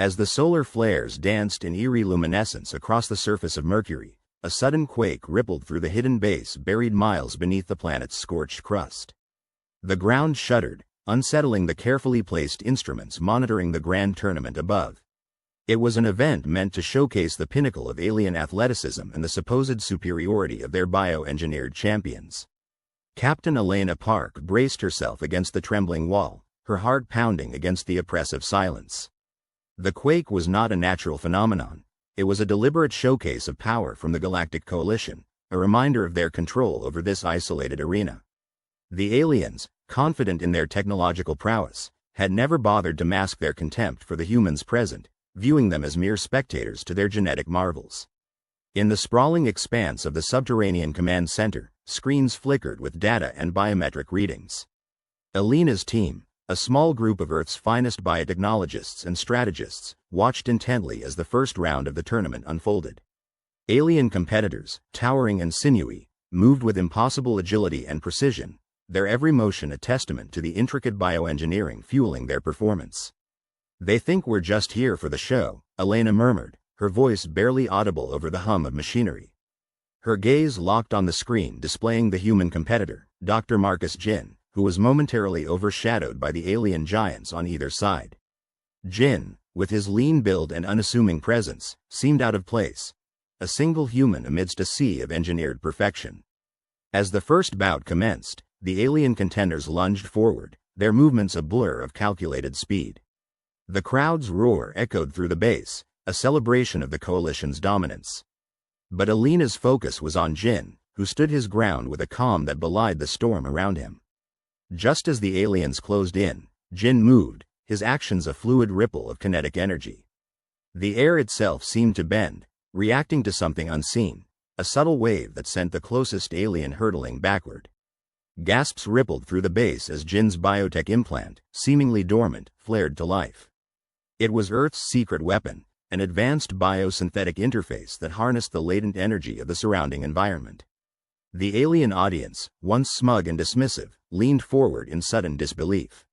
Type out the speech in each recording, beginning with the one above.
As the solar flares danced in eerie luminescence across the surface of Mercury, a sudden quake rippled through the hidden base buried miles beneath the planet's scorched crust. The ground shuddered, unsettling the carefully placed instruments monitoring the grand tournament above. It was an event meant to showcase the pinnacle of alien athleticism and the supposed superiority of their bioengineered champions. Captain Elena Park braced herself against the trembling wall, her heart pounding against the oppressive silence. The quake was not a natural phenomenon. It was a deliberate showcase of power from the Galactic Coalition, a reminder of their control over this isolated arena. The aliens, confident in their technological prowess, had never bothered to mask their contempt for the humans present, viewing them as mere spectators to their genetic marvels. In the sprawling expanse of the subterranean command center, screens flickered with data and biometric readings. Elena's team, a small group of Earth's finest biotechnologists and strategists, watched intently as the first round of the tournament unfolded. Alien competitors, towering and sinewy, moved with impossible agility and precision, their every motion a testament to the intricate bioengineering fueling their performance. "They think we're just here for the show," Elena murmured, her voice barely audible over the hum of machinery. Her gaze locked on the screen displaying the human competitor, Dr. Marcus Jin, who was momentarily overshadowed by the alien giants on either side. Jin, with his lean build and unassuming presence, seemed out of place, a single human amidst a sea of engineered perfection. As the first bout commenced, the alien contenders lunged forward, their movements a blur of calculated speed. The crowd's roar echoed through the base, a celebration of the coalition's dominance. But Elena's focus was on Jin, who stood his ground with a calm that belied the storm around him. Just as the aliens closed in, Jin moved, his actions a fluid ripple of kinetic energy. The air itself seemed to bend, reacting to something unseen, a subtle wave that sent the closest alien hurtling backward. Gasps rippled through the base as Jin's biotech implant, seemingly dormant, flared to life. It was Earth's secret weapon, an advanced biosynthetic interface that harnessed the latent energy of the surrounding environment. The alien audience, once smug and dismissive, leaned forward in sudden disbelief.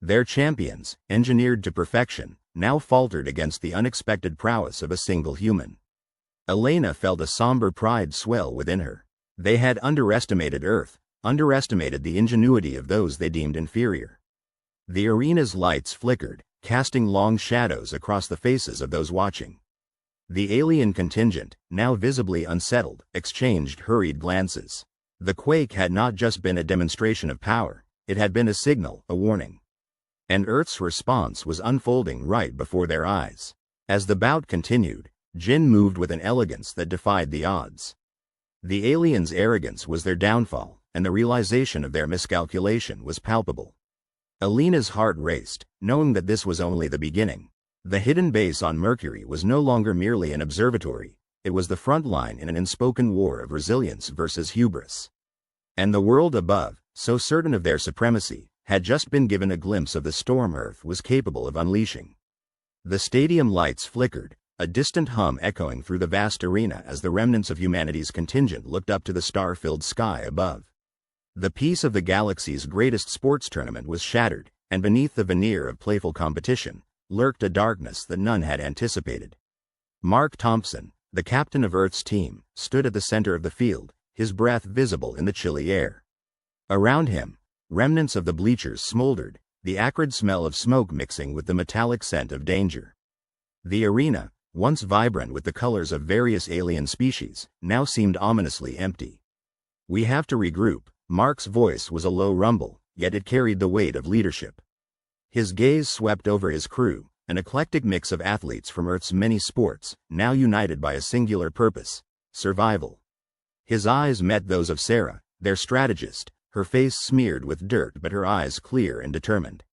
Their champions, engineered to perfection, now faltered against the unexpected prowess of a single human. Elena felt a somber pride swell within her. They had underestimated Earth, underestimated the ingenuity of those they deemed inferior. The arena's lights flickered, casting long shadows across the faces of those watching. The alien contingent, now visibly unsettled, exchanged hurried glances. The quake had not just been a demonstration of power, it had been a signal, a warning. And Earth's response was unfolding right before their eyes. As the bout continued, Jin moved with an elegance that defied the odds. The aliens' arrogance was their downfall, and the realization of their miscalculation was palpable. Elena's heart raced, knowing that this was only the beginning. The hidden base on Mercury was no longer merely an observatory, it was the front line in an unspoken war of resilience versus hubris. And the world above, so certain of their supremacy, had just been given a glimpse of the storm Earth was capable of unleashing. The stadium lights flickered, a distant hum echoing through the vast arena as the remnants of humanity's contingent looked up to the star-filled sky above. The peace of the galaxy's greatest sports tournament was shattered, and beneath the veneer of playful competition, lurked a darkness that none had anticipated. Mark Thompson, the captain of Earth's team, stood at the center of the field, his breath visible in the chilly air. Around him, remnants of the bleachers smoldered, the acrid smell of smoke mixing with the metallic scent of danger. The arena, once vibrant with the colors of various alien species, now seemed ominously empty. "We have to regroup." Mark's voice was a low rumble, yet it carried the weight of leadership. His gaze swept over his crew, an eclectic mix of athletes from Earth's many sports, now united by a singular purpose: survival. His eyes met those of Sarah, their strategist, her face smeared with dirt but her eyes clear and determined.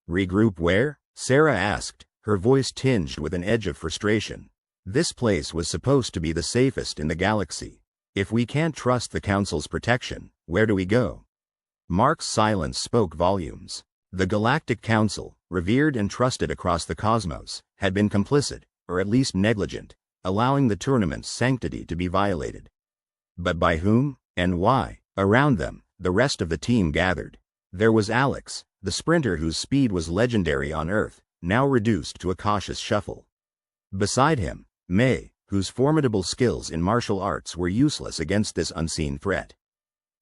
"Regroup where?" Sarah asked, her voice tinged with an edge of frustration. This place was supposed to be the safest in the galaxy. If we can't trust the Council's protection, where do we go? Mark's silence spoke volumes. The Galactic Council, revered and trusted across the cosmos, had been complicit, or at least negligent, allowing the tournament's sanctity to be violated. But by whom, and why? Around them, the rest of the team gathered. There was Alex, the sprinter whose speed was legendary on Earth, now reduced to a cautious shuffle. Beside him, Mei, whose formidable skills in martial arts were useless against this unseen threat.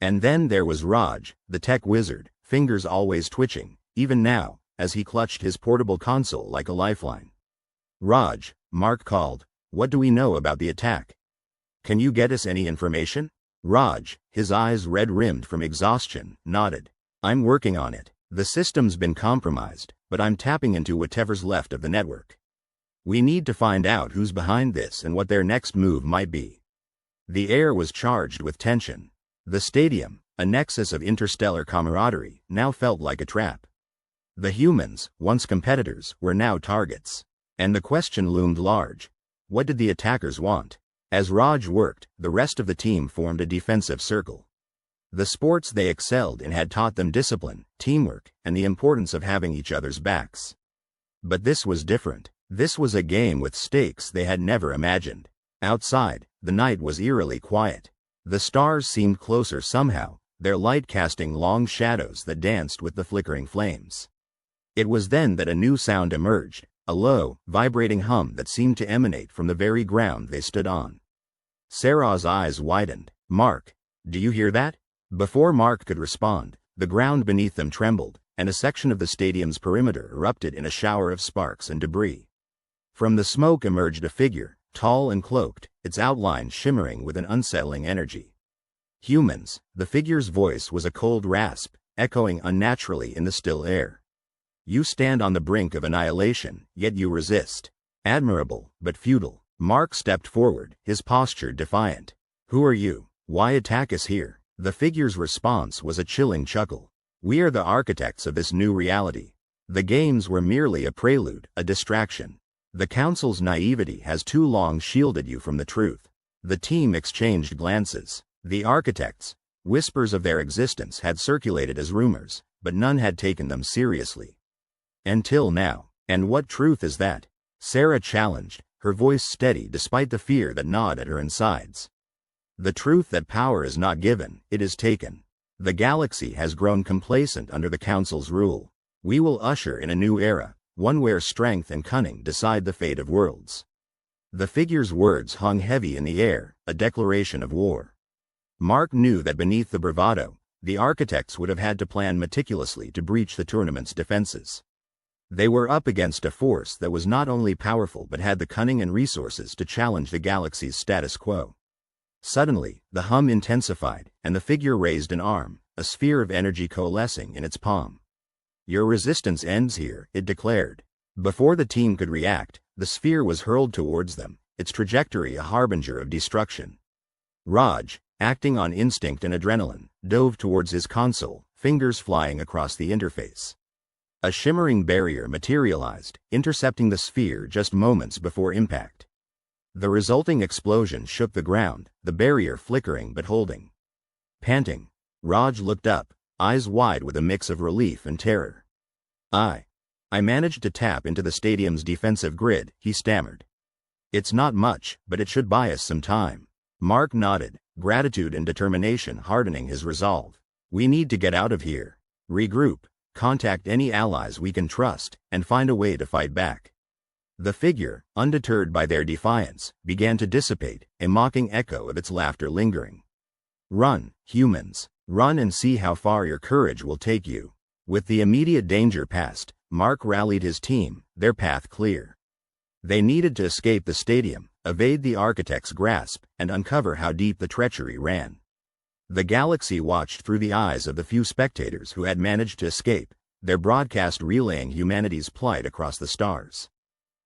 And then there was Raj, the tech wizard, fingers always twitching, even now, as he clutched his portable console like a lifeline. "Raj," Mark called, "what do we know about the attack? Can you get us any information?" Raj, his eyes red-rimmed from exhaustion, nodded. "I'm working on it. The system's been compromised, but I'm tapping into whatever's left of the network. We need to find out who's behind this and what their next move might be." The air was charged with tension. The stadium, a nexus of interstellar camaraderie, now felt like a trap. The humans, once competitors, were now targets. And the question loomed large. What did the attackers want? As Raj worked, the rest of the team formed a defensive circle. The sports they excelled in had taught them discipline, teamwork, and the importance of having each other's backs. But this was different. This was a game with stakes they had never imagined. Outside, the night was eerily quiet. The stars seemed closer somehow, their light casting long shadows that danced with the flickering flames. It was then that a new sound emerged, a low, vibrating hum that seemed to emanate from the very ground they stood on. Sarah's eyes widened. "Mark, do you hear that?" Before Mark could respond, the ground beneath them trembled, and a section of the stadium's perimeter erupted in a shower of sparks and debris. From the smoke emerged a figure, tall and cloaked, its outline shimmering with an unsettling energy. "Humans," the figure's voice was a cold rasp, echoing unnaturally in the still air. "You stand on the brink of annihilation, yet you resist. Admirable, but futile." Mark stepped forward, his posture defiant. "Who are you? Why attack us here?" The figure's response was a chilling chuckle. "We are the architects of this new reality. The games were merely a prelude, a distraction. The Council's naivety has too long shielded you from the truth." The team exchanged glances. The architects, whispers of their existence had circulated as rumors, but none had taken them seriously. Until now. "And what truth is that?" Sarah challenged, her voice steady despite the fear that gnawed at her insides. "The truth that power is not given, it is taken. The galaxy has grown complacent under the Council's rule. We will usher in a new era, one where strength and cunning decide the fate of worlds." The figure's words hung heavy in the air, a declaration of war. Mark knew that beneath the bravado, the architects would have had to plan meticulously to breach the tournament's defenses. They were up against a force that was not only powerful but had the cunning and resources to challenge the galaxy's status quo. Suddenly, the hum intensified, and the figure raised an arm, a sphere of energy coalescing in its palm. "Your resistance ends here," it declared. Before the team could react, the sphere was hurled towards them, its trajectory a harbinger of destruction. Raj, acting on instinct and adrenaline, dove towards his console, fingers flying across the interface. A shimmering barrier materialized, intercepting the sphere just moments before impact. The resulting explosion shook the ground, the barrier flickering but holding. Panting, Raj looked up, eyes wide with a mix of relief and terror. I managed to tap into the stadium's defensive grid," he stammered. "It's not much, but it should buy us some time." Mark nodded, gratitude and determination hardening his resolve. "We need to get out of here. Regroup. Contact any allies we can trust, and find a way to fight back." The figure, undeterred by their defiance, began to dissipate, a mocking echo of its laughter lingering. "Run, humans, run and see how far your courage will take you." With the immediate danger past, Mark rallied his team, their path clear. They needed to escape the stadium, evade the architect's grasp, and uncover how deep the treachery ran. The galaxy watched through the eyes of the few spectators who had managed to escape, their broadcast relaying humanity's plight across the stars.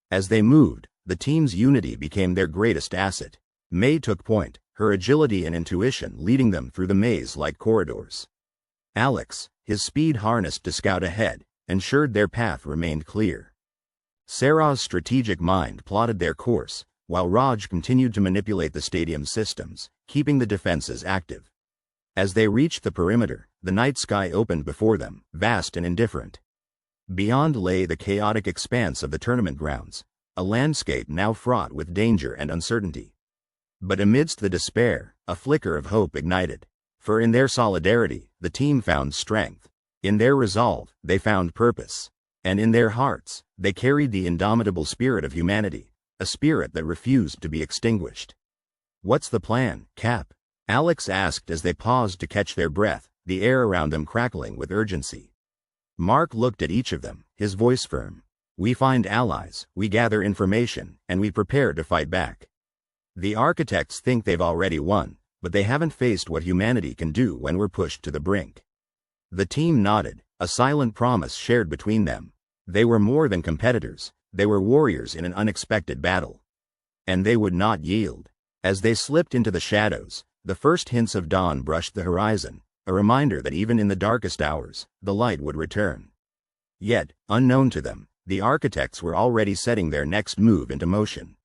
As they moved, the team's unity became their greatest asset. Mei took point, her agility and intuition leading them through the maze-like corridors. Alex, his speed harnessed to scout ahead, ensured their path remained clear. Sarah's strategic mind plotted their course, while Raj continued to manipulate the stadium's systems, keeping the defenses active. As they reached the perimeter, the night sky opened before them, vast and indifferent. Beyond lay the chaotic expanse of the tournament grounds, a landscape now fraught with danger and uncertainty. But amidst the despair, a flicker of hope ignited. For in their solidarity, the team found strength. In their resolve, they found purpose. And in their hearts, They carried the indomitable spirit of humanity, a spirit that refused to be extinguished. "What's the plan, Cap?" Alex asked as they paused to catch their breath, the air around them crackling with urgency. Mark looked at each of them, his voice firm. "We find allies, we gather information, and we prepare to fight back. The architects think they've already won, but they haven't faced what humanity can do when we're pushed to the brink." The team nodded, a silent promise shared between them. They were more than competitors, they were warriors in an unexpected battle. And they would not yield. As they slipped into the shadows, the first hints of dawn brushed the horizon, a reminder that even in the darkest hours, the light would return. Yet, unknown to them, the architects were already setting their next move into motion.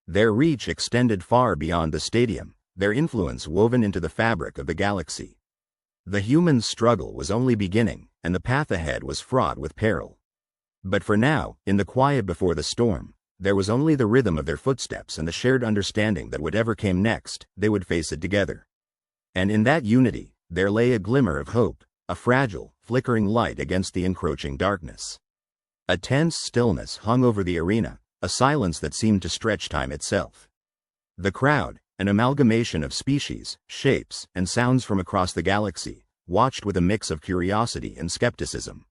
Their reach extended far beyond the stadium, their influence woven into the fabric of the galaxy. The humans' struggle was only beginning, and the path ahead was fraught with peril. But for now, in the quiet before the storm, there was only the rhythm of their footsteps and the shared understanding that whatever came next, they would face it together. And in that unity, there lay a glimmer of hope, a fragile, flickering light against the encroaching darkness. A tense stillness hung over the arena, a silence that seemed to stretch time itself. The crowd, an amalgamation of species, shapes, and sounds from across the galaxy, watched with a mix of curiosity and skepticism.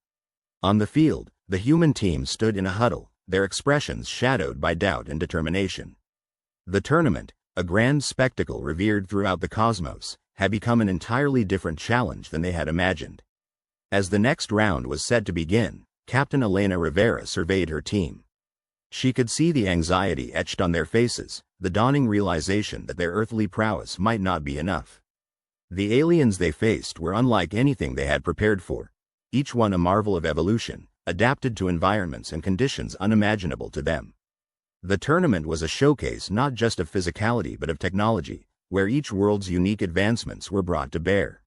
On the field, the human team stood in a huddle, their expressions shadowed by doubt and determination. The tournament, a grand spectacle revered throughout the cosmos, had become an entirely different challenge than they had imagined. As the next round was set to begin, Captain Elena Rivera surveyed her team. She could see the anxiety etched on their faces, the dawning realization that their earthly prowess might not be enough. The aliens they faced were unlike anything they had prepared for, each one a marvel of evolution, adapted to environments and conditions unimaginable to them. The tournament was a showcase not just of physicality but of technology, where each world's unique advancements were brought to bear.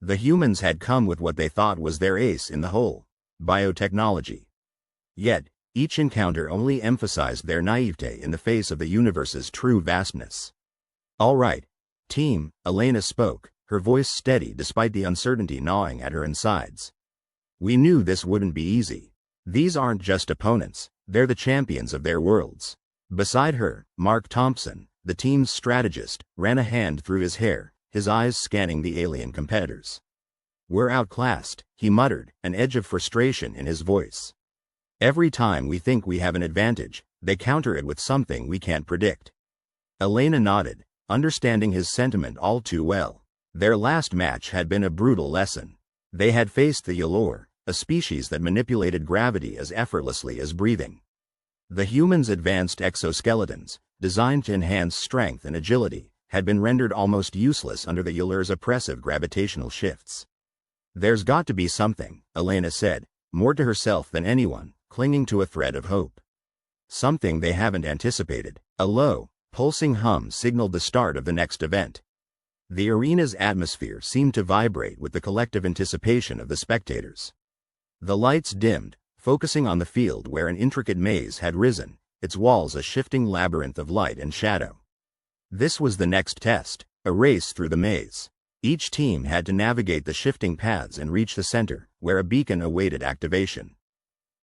The humans had come with what they thought was their ace in the hole: biotechnology. Yet, each encounter only emphasized their naivete in the face of the universe's true vastness. "All right, team," Elena spoke, her voice steady despite the uncertainty gnawing at her insides. "We knew this wouldn't be easy. These aren't just opponents, they're the champions of their worlds." Beside her, Mark Thompson, the team's strategist, ran a hand through his hair, his eyes scanning the alien competitors. "We're outclassed," he muttered, an edge of frustration in his voice. "Every time we think we have an advantage, they counter it with something we can't predict." Elena nodded, understanding his sentiment all too well. Their last match had been a brutal lesson. They had faced the Yalor, a species that manipulated gravity as effortlessly as breathing. The humans' advanced exoskeletons, designed to enhance strength and agility, had been rendered almost useless under the Yalor's oppressive gravitational shifts. "There's got to be something," Elena said, more to herself than anyone, clinging to a thread of hope. Something they haven't anticipated. A low, pulsing hum signaled the start of the next event. The arena's atmosphere seemed to vibrate with the collective anticipation of the spectators. The lights dimmed, focusing on the field where an intricate maze had risen, its walls a shifting labyrinth of light and shadow. This was the next test, a race through the maze. Each team had to navigate the shifting paths and reach the center, where a beacon awaited activation.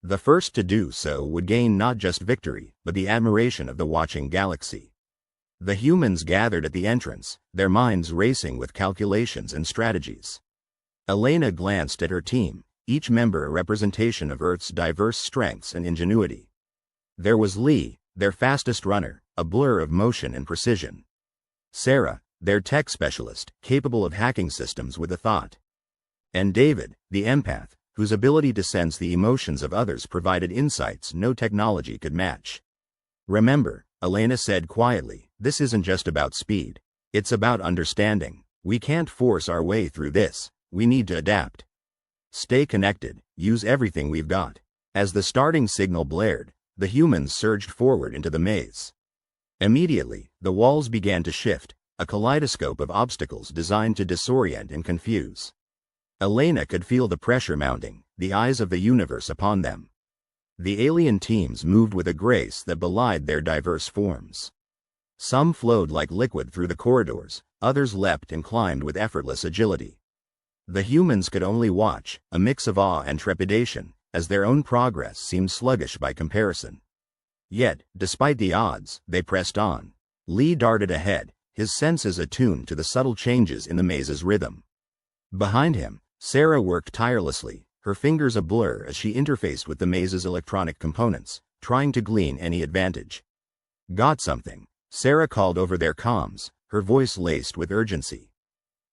The first to do so would gain not just victory, but the admiration of the watching galaxy. The humans gathered at the entrance, their minds racing with calculations and strategies. Elena glanced at her team, each member a representation of Earth's diverse strengths and ingenuity. There was Lee, their fastest runner, a blur of motion and precision. Sarah, their tech specialist, capable of hacking systems with a thought. And David, the empath, whose ability to sense the emotions of others provided insights no technology could match. "Remember," Elena said quietly, "this isn't just about speed. It's about understanding. We can't force our way through this, we need to adapt. Stay connected, use everything we've got." As the starting signal blared, the humans surged forward into the maze. Immediately, the walls began to shift, a kaleidoscope of obstacles designed to disorient and confuse. Elena could feel the pressure mounting, the eyes of the universe upon them. The alien teams moved with a grace that belied their diverse forms. Some flowed like liquid through the corridors, others leapt and climbed with effortless agility. The humans could only watch, a mix of awe and trepidation, as their own progress seemed sluggish by comparison. Yet, despite the odds, they pressed on. Lee darted ahead, his senses attuned to the subtle changes in the maze's rhythm. Behind him, Sarah worked tirelessly, her fingers a blur as she interfaced with the maze's electronic components, trying to glean any advantage. "Got something," Sarah called over their comms, her voice laced with urgency.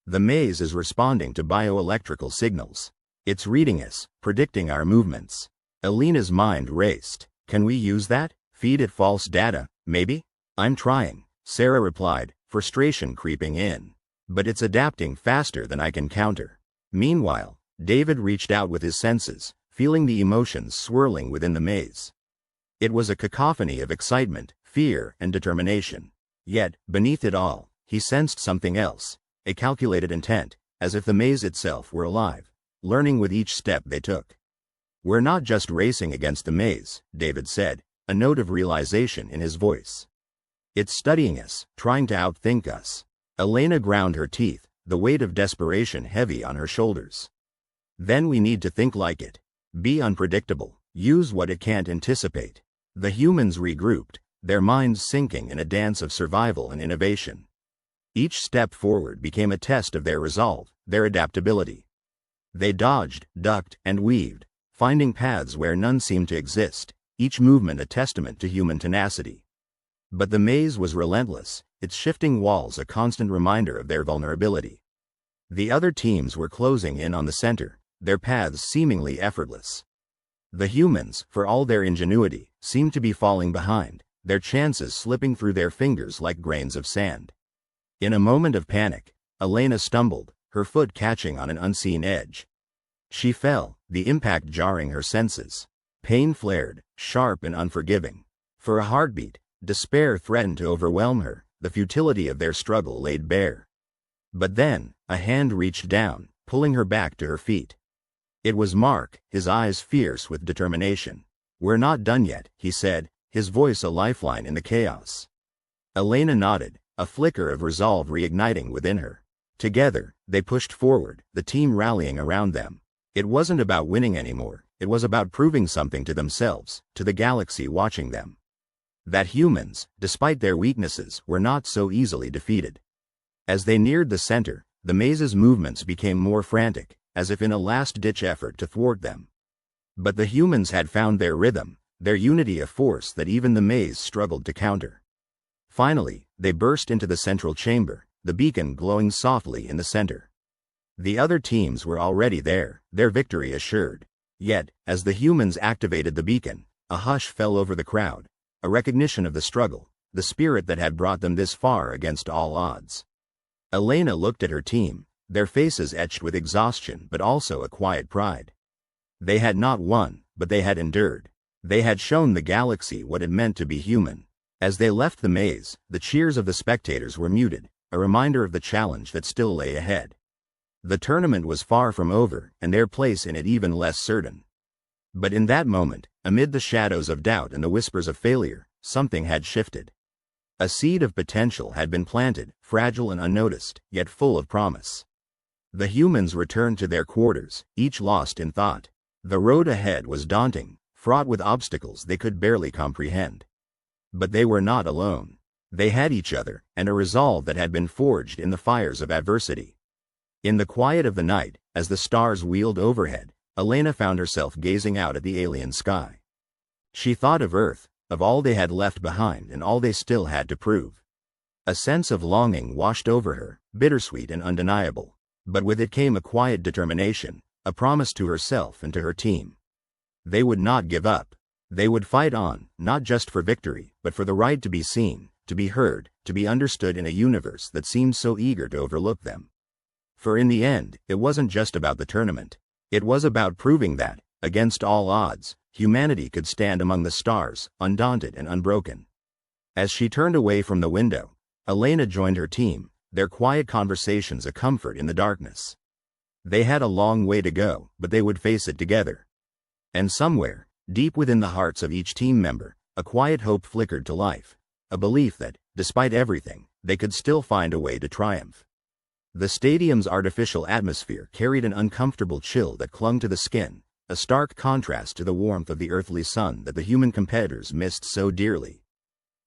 "The maze is responding to bioelectrical signals. It's reading us, predicting our movements." Elena's mind raced. "Can we use that? Feed it false data, maybe?" "I'm trying," Sarah replied, frustration creeping in. "But it's adapting faster than I can counter." Meanwhile, David reached out with his senses, feeling the emotions swirling within the maze. It was a cacophony of excitement, fear, and determination. Yet, beneath it all, he sensed something else, a calculated intent, as if the maze itself were alive, learning with each step they took. "We're not just racing against the maze," David said, a note of realization in his voice. "It's studying us, trying to outthink us." Elena ground her teeth, the weight of desperation heavy on her shoulders. "Then we need to think like it. Be unpredictable, use what it can't anticipate." The humans regrouped, their minds sinking in a dance of survival and innovation. Each step forward became a test of their resolve, their adaptability. They dodged, ducked, and weaved, finding paths where none seemed to exist, each movement a testament to human tenacity. But the maze was relentless, its shifting walls a constant reminder of their vulnerability. The other teams were closing in on the center, their paths seemingly effortless. The humans, for all their ingenuity, seemed to be falling behind, their chances slipping through their fingers like grains of sand. In a moment of panic, Elena stumbled, her foot catching on an unseen edge. She fell, the impact jarring her senses. Pain flared, sharp and unforgiving. For a heartbeat, despair threatened to overwhelm her, the futility of their struggle laid bare. But then, a hand reached down, pulling her back to her feet. It was Mark, his eyes fierce with determination. "We're not done yet," he said, his voice a lifeline in the chaos. Elena nodded, a flicker of resolve reigniting within her. Together, they pushed forward, the team rallying around them. It wasn't about winning anymore, it was about proving something to themselves, to the galaxy watching them. That humans, despite their weaknesses, were not so easily defeated. As they neared the center, the maze's movements became more frantic, as if in a last-ditch effort to thwart them. But the humans had found their rhythm, their unity a force that even the maze struggled to counter. Finally, they burst into the central chamber, the beacon glowing softly in the center. The other teams were already there, their victory assured. Yet, as the humans activated the beacon, a hush fell over the crowd, a recognition of the struggle, the spirit that had brought them this far against all odds. Elena looked at her team, their faces etched with exhaustion but also a quiet pride. They had not won, but they had endured. They had shown the galaxy what it meant to be human. As they left the maze, the cheers of the spectators were muted, a reminder of the challenge that still lay ahead. The tournament was far from over, and their place in it even less certain. But in that moment, amid the shadows of doubt and the whispers of failure, something had shifted. A seed of potential had been planted, fragile and unnoticed, yet full of promise. The humans returned to their quarters, each lost in thought. The road ahead was daunting, fraught with obstacles they could barely comprehend. But they were not alone. They had each other, and a resolve that had been forged in the fires of adversity. In the quiet of the night, as the stars wheeled overhead, Elena found herself gazing out at the alien sky. She thought of Earth, of all they had left behind and all they still had to prove. A sense of longing washed over her, bittersweet and undeniable. But with it came a quiet determination, a promise to herself and to her team. They would not give up. They would fight on, not just for victory, but for the right to be seen, to be heard, to be understood in a universe that seemed so eager to overlook them. For in the end, it wasn't just about the tournament. It was about proving that, against all odds, humanity could stand among the stars, undaunted and unbroken. As she turned away from the window, Elena joined her team, their quiet conversations a comfort in the darkness. They had a long way to go, but they would face it together. And somewhere, deep within the hearts of each team member, a quiet hope flickered to life, a belief that, despite everything, they could still find a way to triumph. The stadium's artificial atmosphere carried an uncomfortable chill that clung to the skin, a stark contrast to the warmth of the earthly sun that the human competitors missed so dearly.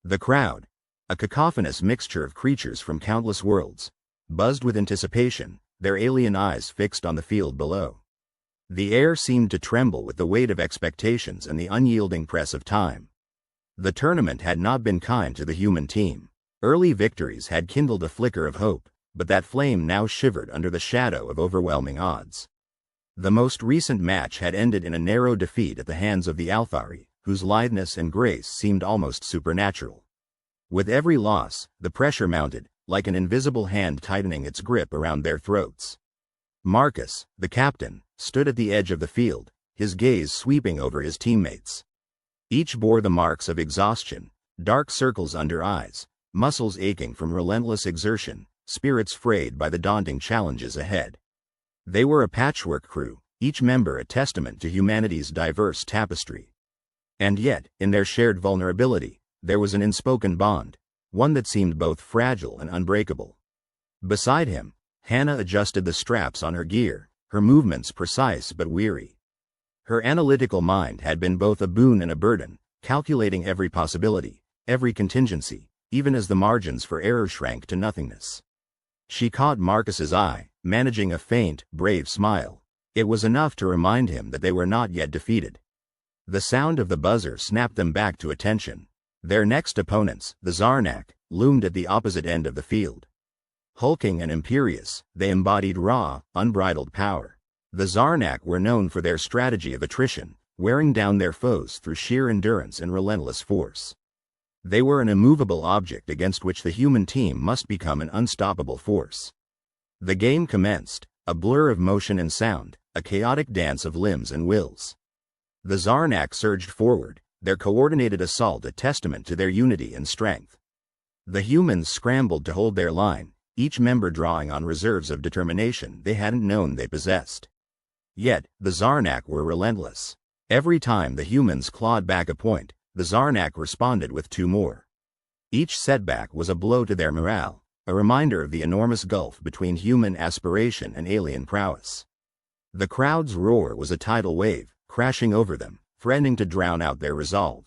The crowd, a cacophonous mixture of creatures from countless worlds, buzzed with anticipation, their alien eyes fixed on the field below. The air seemed to tremble with the weight of expectations and the unyielding press of time. The tournament had not been kind to the human team. Early victories had kindled a flicker of hope, but that flame now shivered under the shadow of overwhelming odds. The most recent match had ended in a narrow defeat at the hands of the Althari, whose litheness and grace seemed almost supernatural. With every loss, the pressure mounted, like an invisible hand tightening its grip around their throats. Marcus, the captain, stood at the edge of the field, his gaze sweeping over his teammates. Each bore the marks of exhaustion, dark circles under eyes, muscles aching from relentless exertion, spirits frayed by the daunting challenges ahead. They were a patchwork crew, each member a testament to humanity's diverse tapestry. And yet, in their shared vulnerability, there was an unspoken bond, one that seemed both fragile and unbreakable. Beside him, Hannah adjusted the straps on her gear, her movements precise but weary. Her analytical mind had been both a boon and a burden, calculating every possibility, every contingency, even as the margins for error shrank to nothingness. She caught Marcus's eye, managing a faint, brave smile. It was enough to remind him that they were not yet defeated. The sound of the buzzer snapped them back to attention. Their next opponents, the Zarnak, loomed at the opposite end of the field. Hulking and imperious, they embodied raw, unbridled power. The Zarnak were known for their strategy of attrition, wearing down their foes through sheer endurance and relentless force. They were an immovable object against which the human team must become an unstoppable force. The game commenced, a blur of motion and sound, a chaotic dance of limbs and wills. The Zarnak surged forward, their coordinated assault a testament to their unity and strength. The humans scrambled to hold their line, each member drawing on reserves of determination they hadn't known they possessed. Yet, the Zarnak were relentless. Every time the humans clawed back a point, the Zarnak responded with two more. Each setback was a blow to their morale, a reminder of the enormous gulf between human aspiration and alien prowess. The crowd's roar was a tidal wave, crashing over them, threatening to drown out their resolve.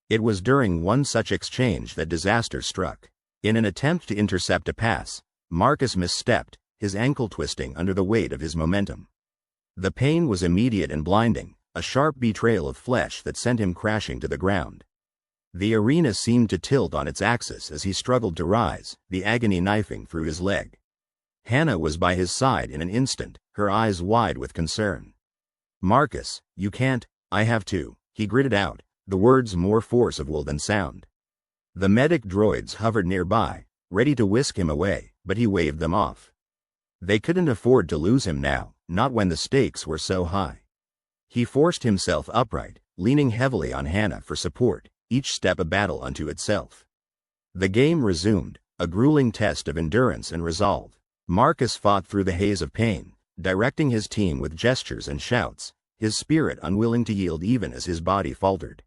It was during one such exchange that disaster struck. In an attempt to intercept a pass, Marcus misstepped, his ankle twisting under the weight of his momentum. The pain was immediate and blinding, a sharp betrayal of flesh that sent him crashing to the ground. The arena seemed to tilt on its axis as he struggled to rise, the agony knifing through his leg. Hannah was by his side in an instant, her eyes wide with concern. "Marcus, you can't, I have to," he gritted out, the words more forcible than sound. The medic droids hovered nearby, ready to whisk him away, but he waved them off. They couldn't afford to lose him now, not when the stakes were so high. He forced himself upright, leaning heavily on Hannah for support, each step a battle unto itself. The game resumed, a grueling test of endurance and resolve. Marcus fought through the haze of pain, directing his team with gestures and shouts, his spirit unwilling to yield even as his body faltered.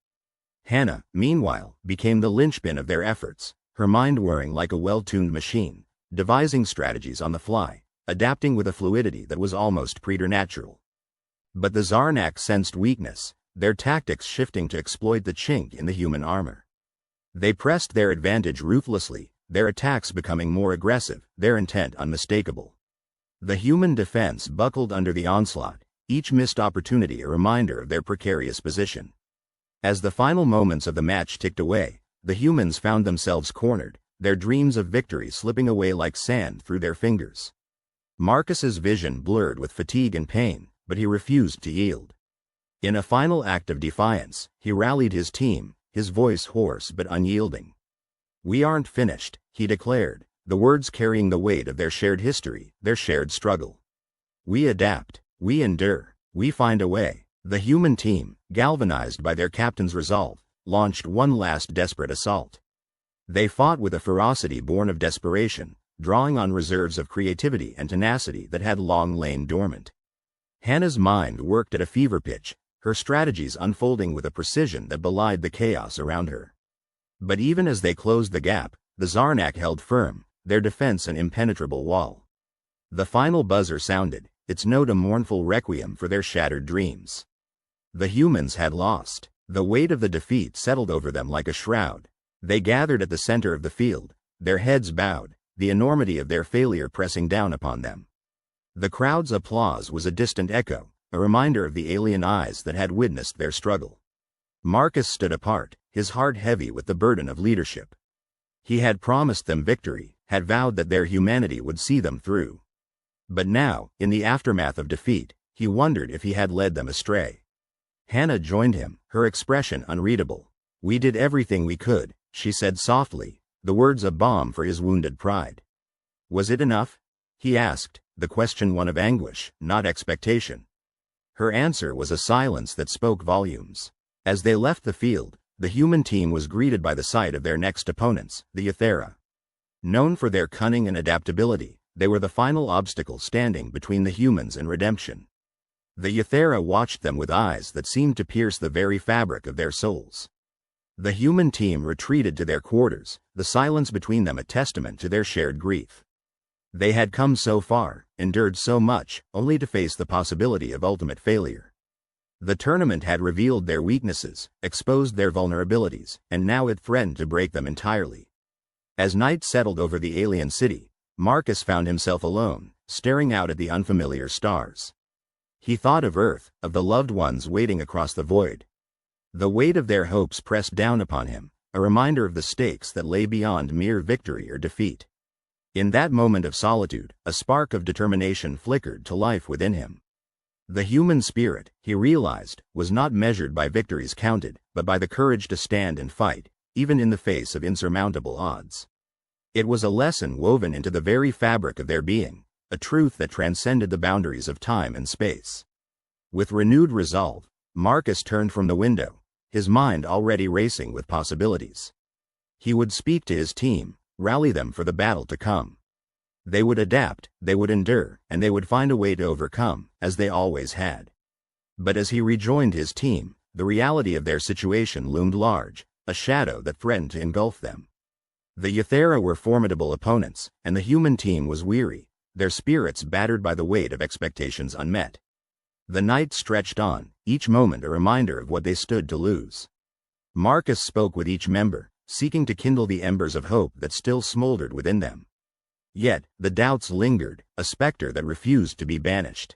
Hannah, meanwhile, became the linchpin of their efforts, her mind whirring like a well-tuned machine, devising strategies on the fly, adapting with a fluidity that was almost preternatural. But the Zarnak sensed weakness, their tactics shifting to exploit the chink in the human armor. They pressed their advantage ruthlessly, their attacks becoming more aggressive, their intent unmistakable. The human defense buckled under the onslaught, each missed opportunity a reminder of their precarious position. As the final moments of the match ticked away, the humans found themselves cornered, their dreams of victory slipping away like sand through their fingers. Marcus's vision blurred with fatigue and pain, but he refused to yield. In a final act of defiance, he rallied his team, his voice hoarse but unyielding. "We aren't finished," he declared, the words carrying the weight of their shared history, their shared struggle. "We adapt, we endure, we find a way." The human team, galvanized by their captain's resolve, launched one last desperate assault. They fought with a ferocity born of desperation, drawing on reserves of creativity and tenacity that had long lain dormant. Hannah's mind worked at a fever pitch, her strategies unfolding with a precision that belied the chaos around her. But even as they closed the gap, the Zarnak held firm, their defense an impenetrable wall. The final buzzer sounded, its note a mournful requiem for their shattered dreams. The humans had lost. The weight of the defeat settled over them like a shroud. They gathered at the center of the field, their heads bowed, the enormity of their failure pressing down upon them. The crowd's applause was a distant echo, a reminder of the alien eyes that had witnessed their struggle. Marcus stood apart, his heart heavy with the burden of leadership. He had promised them victory, had vowed that their humanity would see them through. But now, in the aftermath of defeat, he wondered if he had led them astray. Hannah joined him, her expression unreadable. "We did everything we could," she said softly, the words a balm for his wounded pride. "Was it enough?" he asked, the question one of anguish, not expectation. Her answer was a silence that spoke volumes. As they left the field, the human team was greeted by the sight of their next opponents, the Euthera. Known for their cunning and adaptability, they were the final obstacle standing between the humans and redemption. The Euthera watched them with eyes that seemed to pierce the very fabric of their souls. The human team retreated to their quarters, the silence between them a testament to their shared grief. They had come so far, endured so much, only to face the possibility of ultimate failure. The tournament had revealed their weaknesses, exposed their vulnerabilities, and now it threatened to break them entirely. As night settled over the alien city, Marcus found himself alone, staring out at the unfamiliar stars. He thought of Earth, of the loved ones waiting across the void. The weight of their hopes pressed down upon him, a reminder of the stakes that lay beyond mere victory or defeat. In that moment of solitude, a spark of determination flickered to life within him. The human spirit, he realized, was not measured by victories counted, but by the courage to stand and fight, even in the face of insurmountable odds. It was a lesson woven into the very fabric of their being, a truth that transcended the boundaries of time and space. With renewed resolve, Marcus turned from the window, his mind already racing with possibilities. He would speak to his team, rally them for the battle to come. They would adapt, they would endure, and they would find a way to overcome, as they always had. But as he rejoined his team, the reality of their situation loomed large, a shadow that threatened to engulf them. The Euthera were formidable opponents, and the human team was weary, their spirits battered by the weight of expectations unmet. The night stretched on, each moment a reminder of what they stood to lose. Marcus spoke with each member, seeking to kindle the embers of hope that still smoldered within them. Yet, the doubts lingered, a specter that refused to be banished.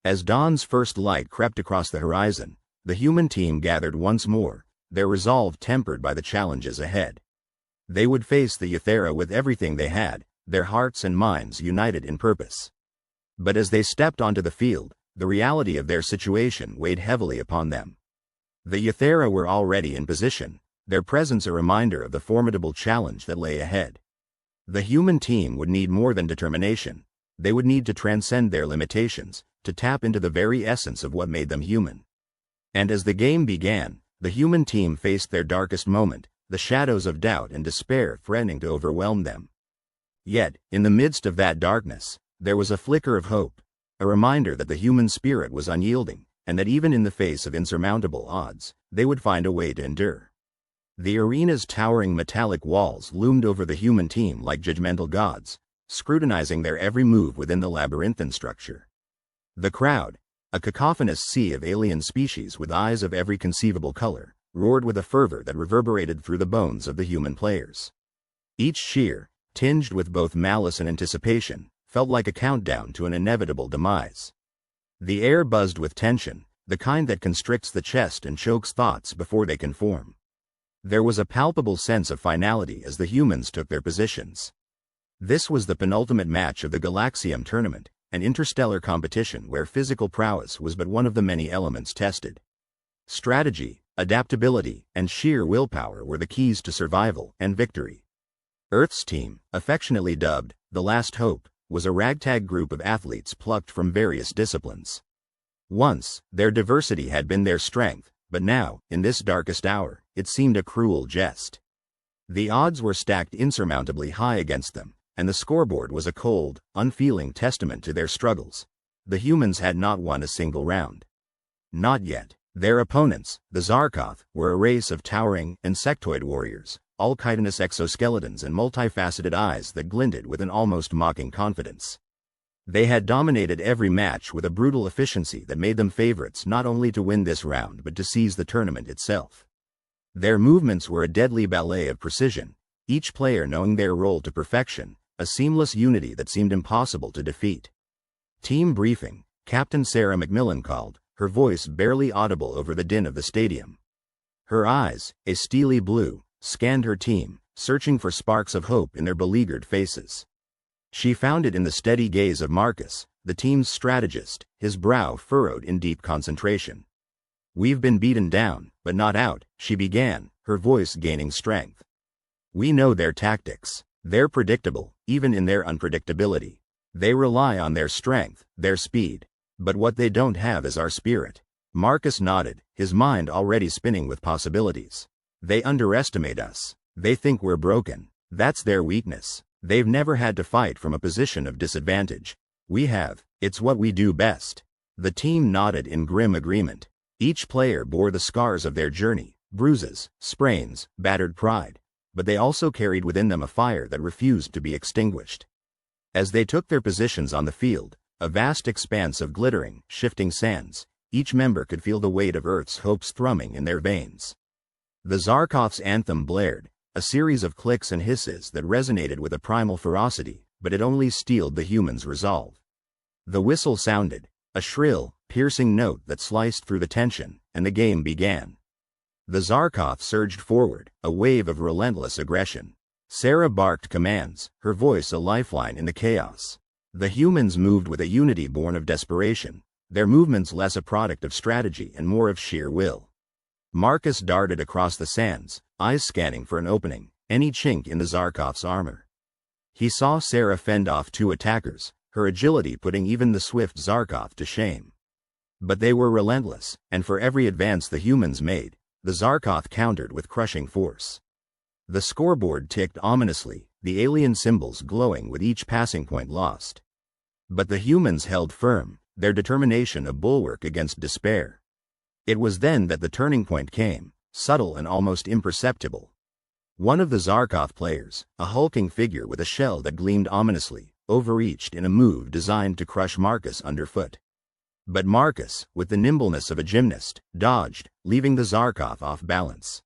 As dawn's first light crept across the horizon, the human team gathered once more, their resolve tempered by the challenges ahead. They would face the Euthera with everything they had, their hearts and minds united in purpose. But as they stepped onto the field, the reality of their situation weighed heavily upon them. The Euthera were already in position, their presence a reminder of the formidable challenge that lay ahead. The human team would need more than determination. They would need to transcend their limitations, to tap into the very essence of what made them human. And as the game began, the human team faced their darkest moment, the shadows of doubt and despair threatening to overwhelm them. Yet, in the midst of that darkness, there was a flicker of hope, a reminder that the human spirit was unyielding, and that even in the face of insurmountable odds, they would find a way to endure. The arena's towering metallic walls loomed over the human team like judgmental gods, scrutinizing their every move within the labyrinthine structure. The crowd, a cacophonous sea of alien species with eyes of every conceivable color, roared with a fervor that reverberated through the bones of the human players. Each cheer, tinged with both malice and anticipation, felt like a countdown to an inevitable demise. The air buzzed with tension, the kind that constricts the chest and chokes thoughts before they can form. There was a palpable sense of finality as the humans took their positions. This was the penultimate match of the Galaxium tournament, an interstellar competition where physical prowess was but one of the many elements tested. Strategy, adaptability, and sheer willpower were the keys to survival and victory. Earth's team, affectionately dubbed the Last Hope, was a ragtag group of athletes plucked from various disciplines. Once, their diversity had been their strength, but now, in this darkest hour, it seemed a cruel jest. The odds were stacked insurmountably high against them, and the scoreboard was a cold, unfeeling testament to their struggles. The humans had not won a single round. Not yet. Their opponents, the Zarkoth, were a race of towering, insectoid warriors, all chitinous exoskeletons and multifaceted eyes that glinted with an almost mocking confidence. They had dominated every match with a brutal efficiency that made them favorites not only to win this round but to seize the tournament itself. Their movements were a deadly ballet of precision, each player knowing their role to perfection, a seamless unity that seemed impossible to defeat. Team briefing, Captain Sarah McMillan called, her voice barely audible over the din of the stadium. Her eyes, a steely blue, scanned her team, searching for sparks of hope in their beleaguered faces. She found it in the steady gaze of Marcus, the team's strategist, his brow furrowed in deep concentration. "We've been beaten down, but not out," she began, her voice gaining strength. "We know their tactics. They're predictable, even in their unpredictability. They rely on their strength, their speed. But what they don't have is our spirit." Marcus nodded, his mind already spinning with possibilities. "They underestimate us. They think we're broken. That's their weakness. They've never had to fight from a position of disadvantage. We have. It's what we do best." The team nodded in grim agreement. Each player bore the scars of their journey, bruises, sprains, battered pride, but they also carried within them a fire that refused to be extinguished. As they took their positions on the field, a vast expanse of glittering, shifting sands, each member could feel the weight of Earth's hopes thrumming in their veins. The Zarkov's anthem blared, a series of clicks and hisses that resonated with a primal ferocity, but it only steeled the humans' resolve. The whistle sounded, a shrill, piercing note that sliced through the tension, and the game began. The Zarkov surged forward, a wave of relentless aggression. Sarah barked commands, her voice a lifeline in the chaos. The humans moved with a unity born of desperation, their movements less a product of strategy and more of sheer will. Marcus darted across the sands, eyes scanning for an opening, any chink in the Zarkov's armor. He saw Sarah fend off two attackers, her agility putting even the swift Zarkov to shame. But they were relentless, and for every advance the humans made, the Zarkov countered with crushing force. The scoreboard ticked ominously, the alien symbols glowing with each passing point lost. But the humans held firm, their determination a bulwark against despair. It was then that the turning point came, subtle and almost imperceptible. One of the Zarkov players, a hulking figure with a shell that gleamed ominously, overreached in a move designed to crush Marcus underfoot. But Marcus, with the nimbleness of a gymnast, dodged, leaving the Zarkov off balance.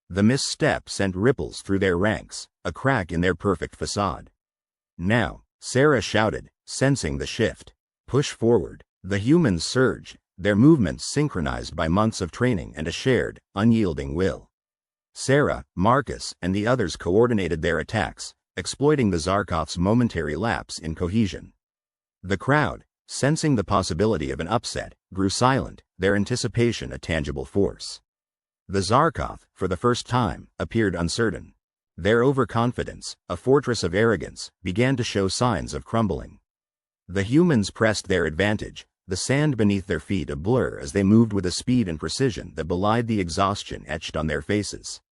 The misstep sent ripples through their ranks, a crack in their perfect facade. "Now," Sarah shouted, sensing the shift. "Push forward." The humans surged, their movements synchronized by months of training and a shared, unyielding will. Sarah, Marcus, and the others coordinated their attacks, exploiting the Zarkov's momentary lapse in cohesion. The crowd, sensing the possibility of an upset, grew silent, their anticipation a tangible force. The Zarkov, for the first time, appeared uncertain. Their overconfidence, a fortress of arrogance, began to show signs of crumbling. The humans pressed their advantage, the sand beneath their feet a blur as they moved with a speed and precision that belied the exhaustion etched on their faces.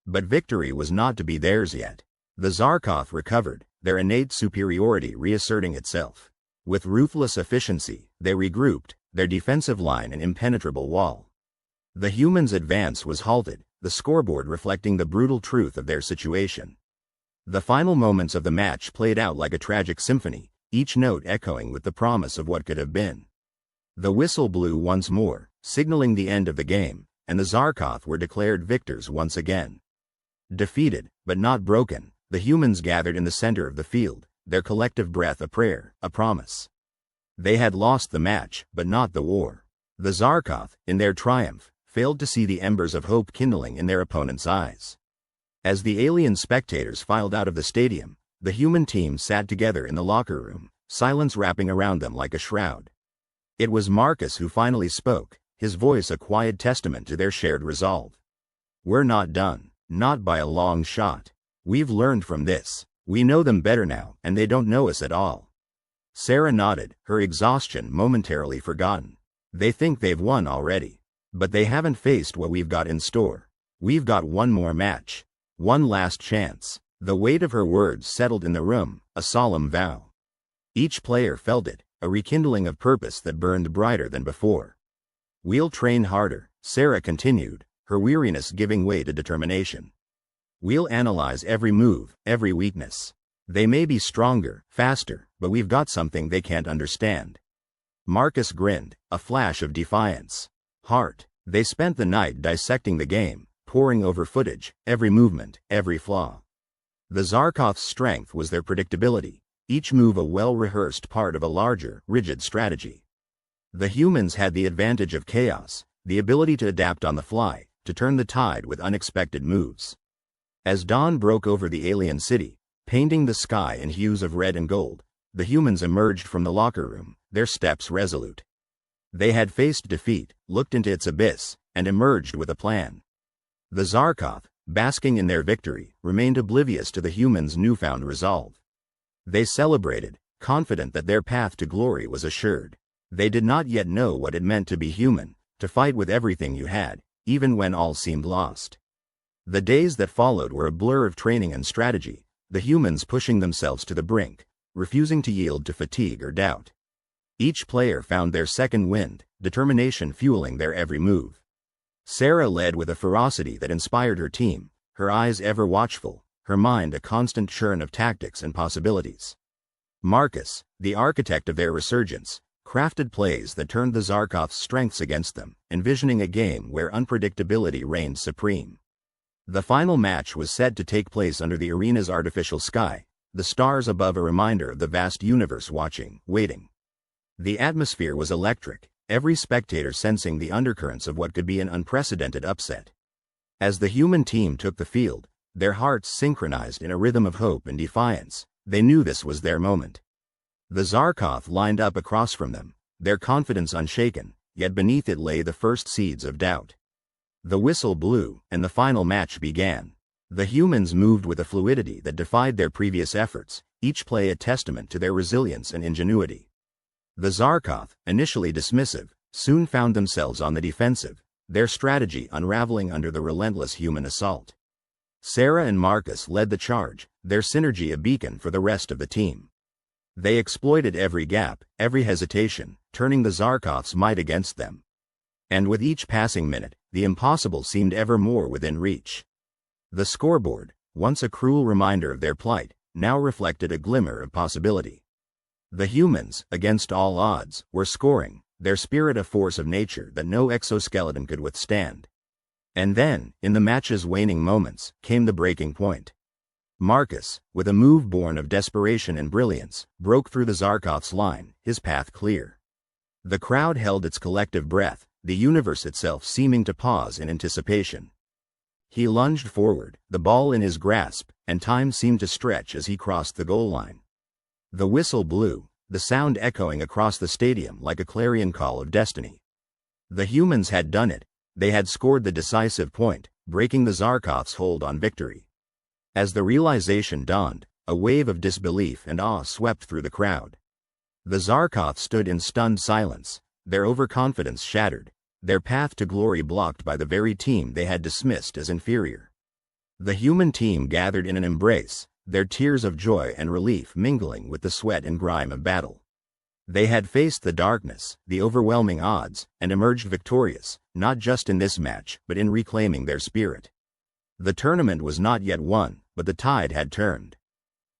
But victory was not to be theirs yet. The Zarkov recovered, their innate superiority reasserting itself. With ruthless efficiency, they regrouped, their defensive line an impenetrable wall. The humans' advance was halted, the scoreboard reflecting the brutal truth of their situation. The final moments of the match played out like a tragic symphony, each note echoing with the promise of what could have been. The whistle blew once more, signaling the end of the game, and the Zarkov were declared victors once again. Defeated, but not broken, the humans gathered in the center of the field, their collective breath a prayer, a promise. They had lost the match, but not the war. The Zarkov, in their triumph, failed to see the embers of hope kindling in their opponents' eyes. As the alien spectators filed out of the stadium, the human team sat together in the locker room, silence wrapping around them like a shroud. It was Marcus who finally spoke, his voice a quiet testament to their shared resolve. "We're not done, not by a long shot. We've learned from this. We know them better now, and they don't know us at all." Sarah nodded, her exhaustion momentarily forgotten. "They think they've won already. But they haven't faced what we've got in store. We've got one more match. One last chance." The weight of her words settled in the room, a solemn vow. Each player felt it, a rekindling of purpose that burned brighter than before. "We'll train harder," Sarah continued, her weariness giving way to determination. "We'll analyze every move, every weakness. They may be stronger, faster, but we've got something they can't understand. Marcus grinned, a flash of defiance. Heart. They spent the night dissecting the game, poring over footage, every movement, every flaw. The Zarkov's strength was their predictability, each move a well-rehearsed part of a larger, rigid strategy. The humans had the advantage of chaos, the ability to adapt on the fly, to turn the tide with unexpected moves. As dawn broke over the alien city, painting the sky in hues of red and gold, the humans emerged from the locker room, their steps resolute. They had faced defeat, looked into its abyss, and emerged with a plan. The Zarkov, basking in their victory, remained oblivious to the humans' newfound resolve. They celebrated, confident that their path to glory was assured. They did not yet know what it meant to be human, to fight with everything you had, even when all seemed lost. The days that followed were a blur of training and strategy, the humans pushing themselves to the brink, refusing to yield to fatigue or doubt. Each player found their second wind, determination fueling their every move. Sarah led with a ferocity that inspired her team, her eyes ever watchful, her mind a constant churn of tactics and possibilities. Marcus, the architect of their resurgence, crafted plays that turned the Zarkov's strengths against them, envisioning a game where unpredictability reigned supreme. The final match was said to take place under the arena's artificial sky, the stars above a reminder of the vast universe watching, waiting. The atmosphere was electric, every spectator sensing the undercurrents of what could be an unprecedented upset. As the human team took the field, their hearts synchronized in a rhythm of hope and defiance. They knew this was their moment. The Zarkov lined up across from them, their confidence unshaken, yet beneath it lay the first seeds of doubt. The whistle blew, and the final match began. The humans moved with a fluidity that defied their previous efforts, each play a testament to their resilience and ingenuity. The Zarkov, initially dismissive, soon found themselves on the defensive, their strategy unraveling under the relentless human assault. Sarah and Marcus led the charge, their synergy a beacon for the rest of the team. They exploited every gap, every hesitation, turning the Zarkov's might against them. And with each passing minute, the impossible seemed ever more within reach. The scoreboard, once a cruel reminder of their plight, now reflected a glimmer of possibility. The humans, against all odds, were scoring, their spirit a force of nature that no exoskeleton could withstand. And then, in the match's waning moments, came the breaking point. Marcus, with a move born of desperation and brilliance, broke through the Zarkov's line, his path clear. The crowd held its collective breath, the universe itself seeming to pause in anticipation. He lunged forward, the ball in his grasp, and time seemed to stretch as he crossed the goal line. The whistle blew, the sound echoing across the stadium like a clarion call of destiny. The humans had done it, they had scored the decisive point, breaking the Zarkov's hold on victory. As the realization dawned, a wave of disbelief and awe swept through the crowd. The Zarkov stood in stunned silence, their overconfidence shattered, their path to glory blocked by the very team they had dismissed as inferior. The human team gathered in an embrace, their tears of joy and relief mingling with the sweat and grime of battle. They had faced the darkness, the overwhelming odds, and emerged victorious, not just in this match, but in reclaiming their spirit. The tournament was not yet won, but the tide had turned.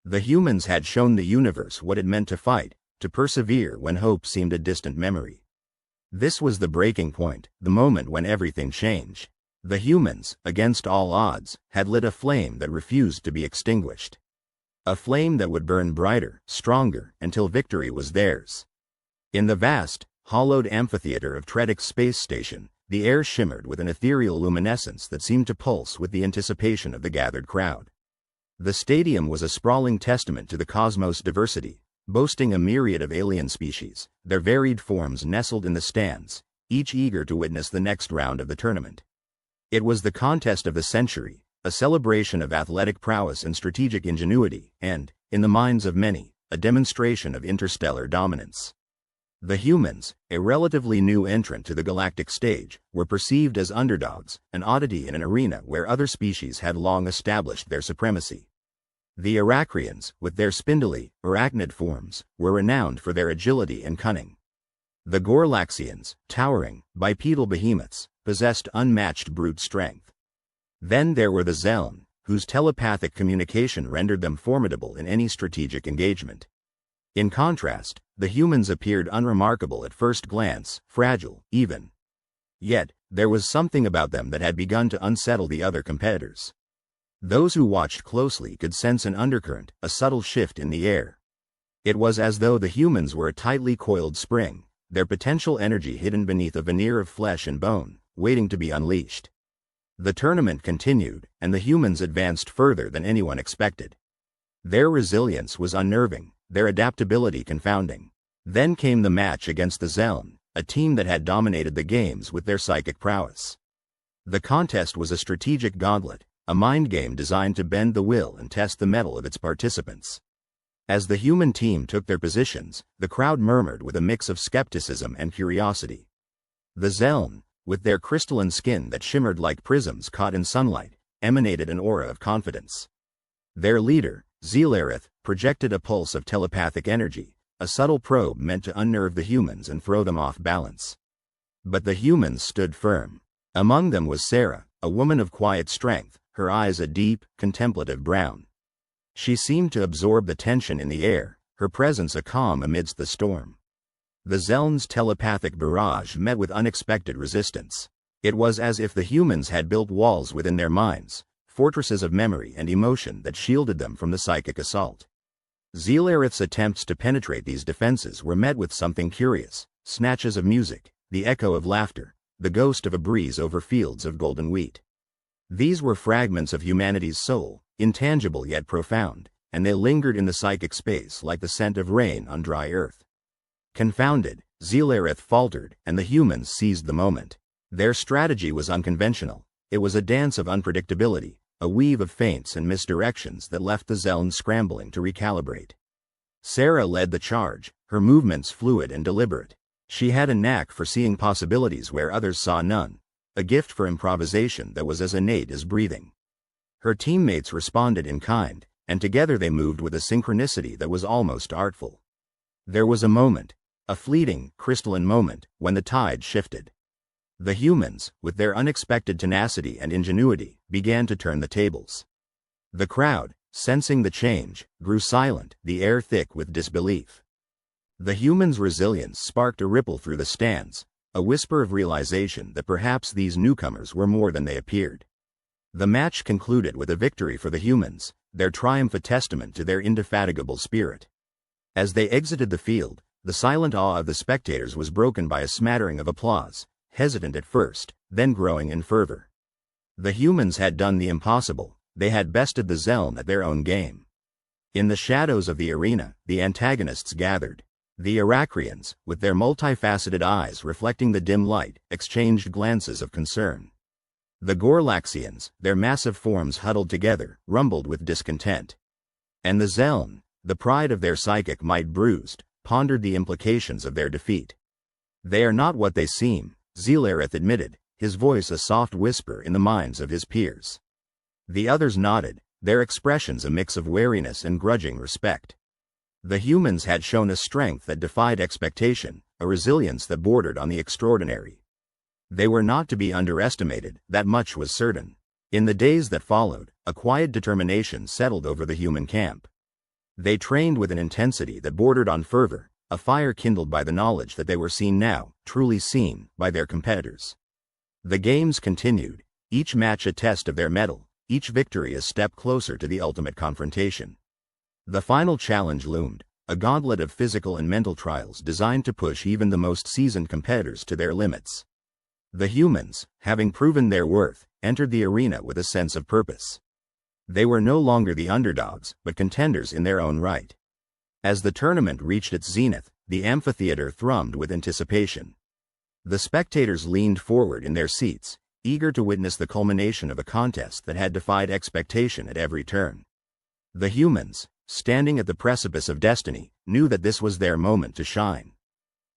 The humans had shown the universe what it meant to fight, to persevere when hope seemed a distant memory. This was the breaking point, the moment when everything changed. The humans, against all odds, had lit a flame that refused to be extinguished. A flame that would burn brighter, stronger, until victory was theirs. In the vast, hollowed amphitheater of Tredic's space station, the air shimmered with an ethereal luminescence that seemed to pulse with the anticipation of the gathered crowd. The stadium was a sprawling testament to the cosmos' diversity, boasting a myriad of alien species, their varied forms nestled in the stands, each eager to witness the next round of the tournament. It was the contest of the century, a celebration of athletic prowess and strategic ingenuity, and, in the minds of many, a demonstration of interstellar dominance. The humans, a relatively new entrant to the galactic stage, were perceived as underdogs, an oddity in an arena where other species had long established their supremacy. The Aracrians, with their spindly, arachnid forms, were renowned for their agility and cunning. The Gorlaxians, towering, bipedal behemoths, possessed unmatched brute strength. Then there were the Zeln, whose telepathic communication rendered them formidable in any strategic engagement. In contrast, the humans appeared unremarkable at first glance, fragile, even. Yet, there was something about them that had begun to unsettle the other competitors. Those who watched closely could sense an undercurrent, a subtle shift in the air. It was as though the humans were a tightly coiled spring, their potential energy hidden beneath a veneer of flesh and bone, waiting to be unleashed. The tournament continued, and the humans advanced further than anyone expected. Their resilience was unnerving, their adaptability confounding. Then came the match against the Zeln, a team that had dominated the games with their psychic prowess. The contest was a strategic gauntlet, a mind game designed to bend the will and test the mettle of its participants. As the human team took their positions, the crowd murmured with a mix of skepticism and curiosity. The Zeln, with their crystalline skin that shimmered like prisms caught in sunlight, emanated an aura of confidence. Their leader, Zealareth, projected a pulse of telepathic energy, a subtle probe meant to unnerve the humans and throw them off balance. But the humans stood firm. Among them was Sarah, a woman of quiet strength, her eyes a deep, contemplative brown. She seemed to absorb the tension in the air, her presence a calm amidst the storm. The Zeln's telepathic barrage met with unexpected resistance. It was as if the humans had built walls within their minds, fortresses of memory and emotion that shielded them from the psychic assault. Zealareth's attempts to penetrate these defenses were met with something curious: snatches of music, the echo of laughter, the ghost of a breeze over fields of golden wheat. These were fragments of humanity's soul, intangible yet profound, and they lingered in the psychic space like the scent of rain on dry earth. Confounded, Zealareth faltered, and the humans seized the moment. Their strategy was unconventional. It was a dance of unpredictability, a weave of feints and misdirections that left the Zeln scrambling to recalibrate. Sarah led the charge, her movements fluid and deliberate. She had a knack for seeing possibilities where others saw none, a gift for improvisation that was as innate as breathing. Her teammates responded in kind, and together they moved with a synchronicity that was almost artful. There was a moment, a fleeting, crystalline moment, when the tide shifted. The humans, with their unexpected tenacity and ingenuity, began to turn the tables. The crowd, sensing the change, grew silent, the air thick with disbelief. The humans' resilience sparked a ripple through the stands, a whisper of realization that perhaps these newcomers were more than they appeared. The match concluded with a victory for the humans, their triumph a testament to their indefatigable spirit. As they exited the field, the silent awe of the spectators was broken by a smattering of applause, hesitant at first, then growing in fervor. The humans had done the impossible, they had bested the Zeln at their own game. In the shadows of the arena, the antagonists gathered. The Aracrians, with their multifaceted eyes reflecting the dim light, exchanged glances of concern. The Gorlaxians, their massive forms huddled together, rumbled with discontent. And the Zeln, the pride of their psychic might bruised, pondered the implications of their defeat. "They are not what they seem," Zealareth admitted, his voice a soft whisper in the minds of his peers. The others nodded, their expressions a mix of wariness and grudging respect. The humans had shown a strength that defied expectation, a resilience that bordered on the extraordinary. They were not to be underestimated, that much was certain. In the days that followed, a quiet determination settled over the human camp. They trained with an intensity that bordered on fervor, a fire kindled by the knowledge that they were seen now, truly seen, by their competitors. The games continued, each match a test of their mettle, each victory a step closer to the ultimate confrontation. The final challenge loomed, a gauntlet of physical and mental trials designed to push even the most seasoned competitors to their limits. The humans, having proven their worth, entered the arena with a sense of purpose. They were no longer the underdogs, but contenders in their own right. As the tournament reached its zenith, the amphitheater thrummed with anticipation. The spectators leaned forward in their seats, eager to witness the culmination of a contest that had defied expectation at every turn. The humans, standing at the precipice of destiny, knew that this was their moment to shine.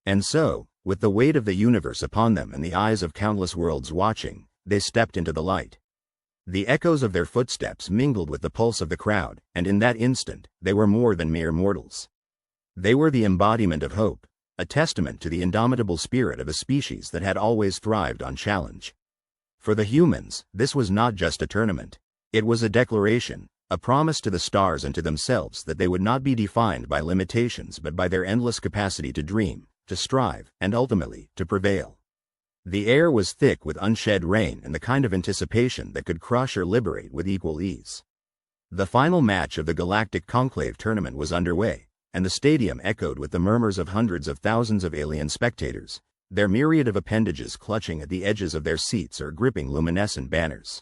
And so, with the weight of the universe upon them and the eyes of countless worlds watching, they stepped into the light. The echoes of their footsteps mingled with the pulse of the crowd, and in that instant, they were more than mere mortals. They were the embodiment of hope, a testament to the indomitable spirit of a species that had always thrived on challenge. For the humans, this was not just a tournament. It was a declaration, a promise to the stars and to themselves that they would not be defined by limitations but by their endless capacity to dream, to strive, and ultimately, to prevail. The air was thick with unshed rain and the kind of anticipation that could crush or liberate with equal ease. The final match of the Galactic Conclave tournament was underway, and the stadium echoed with the murmurs of hundreds of thousands of alien spectators, their myriad of appendages clutching at the edges of their seats or gripping luminescent banners.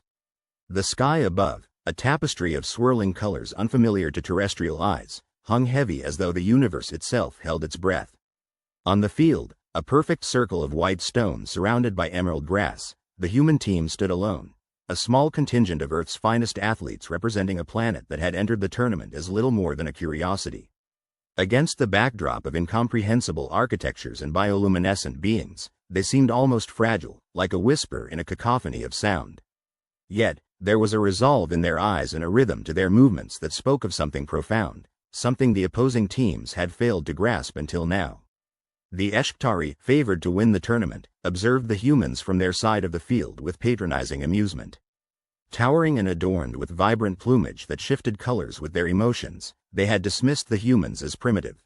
The sky above, a tapestry of swirling colors unfamiliar to terrestrial eyes, hung heavy as though the universe itself held its breath. On the field, a perfect circle of white stone surrounded by emerald grass, the human team stood alone, a small contingent of Earth's finest athletes representing a planet that had entered the tournament as little more than a curiosity. Against the backdrop of incomprehensible architectures and bioluminescent beings, they seemed almost fragile, like a whisper in a cacophony of sound. Yet, there was a resolve in their eyes and a rhythm to their movements that spoke of something profound, something the opposing teams had failed to grasp until now. The HFY, favored to win the tournament, observed the humans from their side of the field with patronizing amusement. Towering and adorned with vibrant plumage that shifted colors with their emotions, they had dismissed the humans as primitive.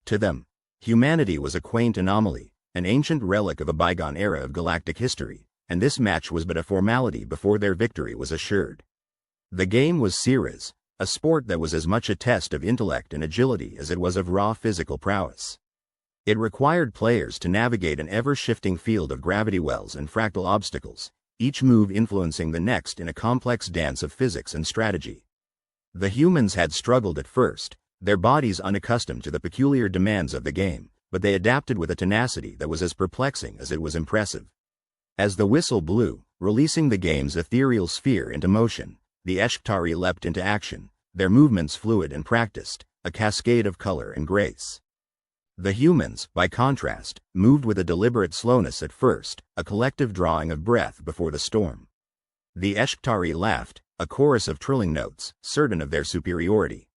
To them, humanity was a quaint anomaly, an ancient relic of a bygone era of galactic history, and this match was but a formality before their victory was assured. The game was Siri's, a sport that was as much a test of intellect and agility as it was of raw physical prowess. It required players to navigate an ever-shifting field of gravity wells and fractal obstacles, each move influencing the next in a complex dance of physics and strategy. The humans had struggled at first, their bodies unaccustomed to the peculiar demands of the game, but they adapted with a tenacity that was as perplexing as it was impressive. As the whistle blew, releasing the game's ethereal sphere into motion, the HFY leapt into action, their movements fluid and practiced, a cascade of color and grace. The humans, by contrast, moved with a deliberate slowness at first, a collective drawing of breath before the storm. The HFY laughed, a chorus of trilling notes, certain of their superiority.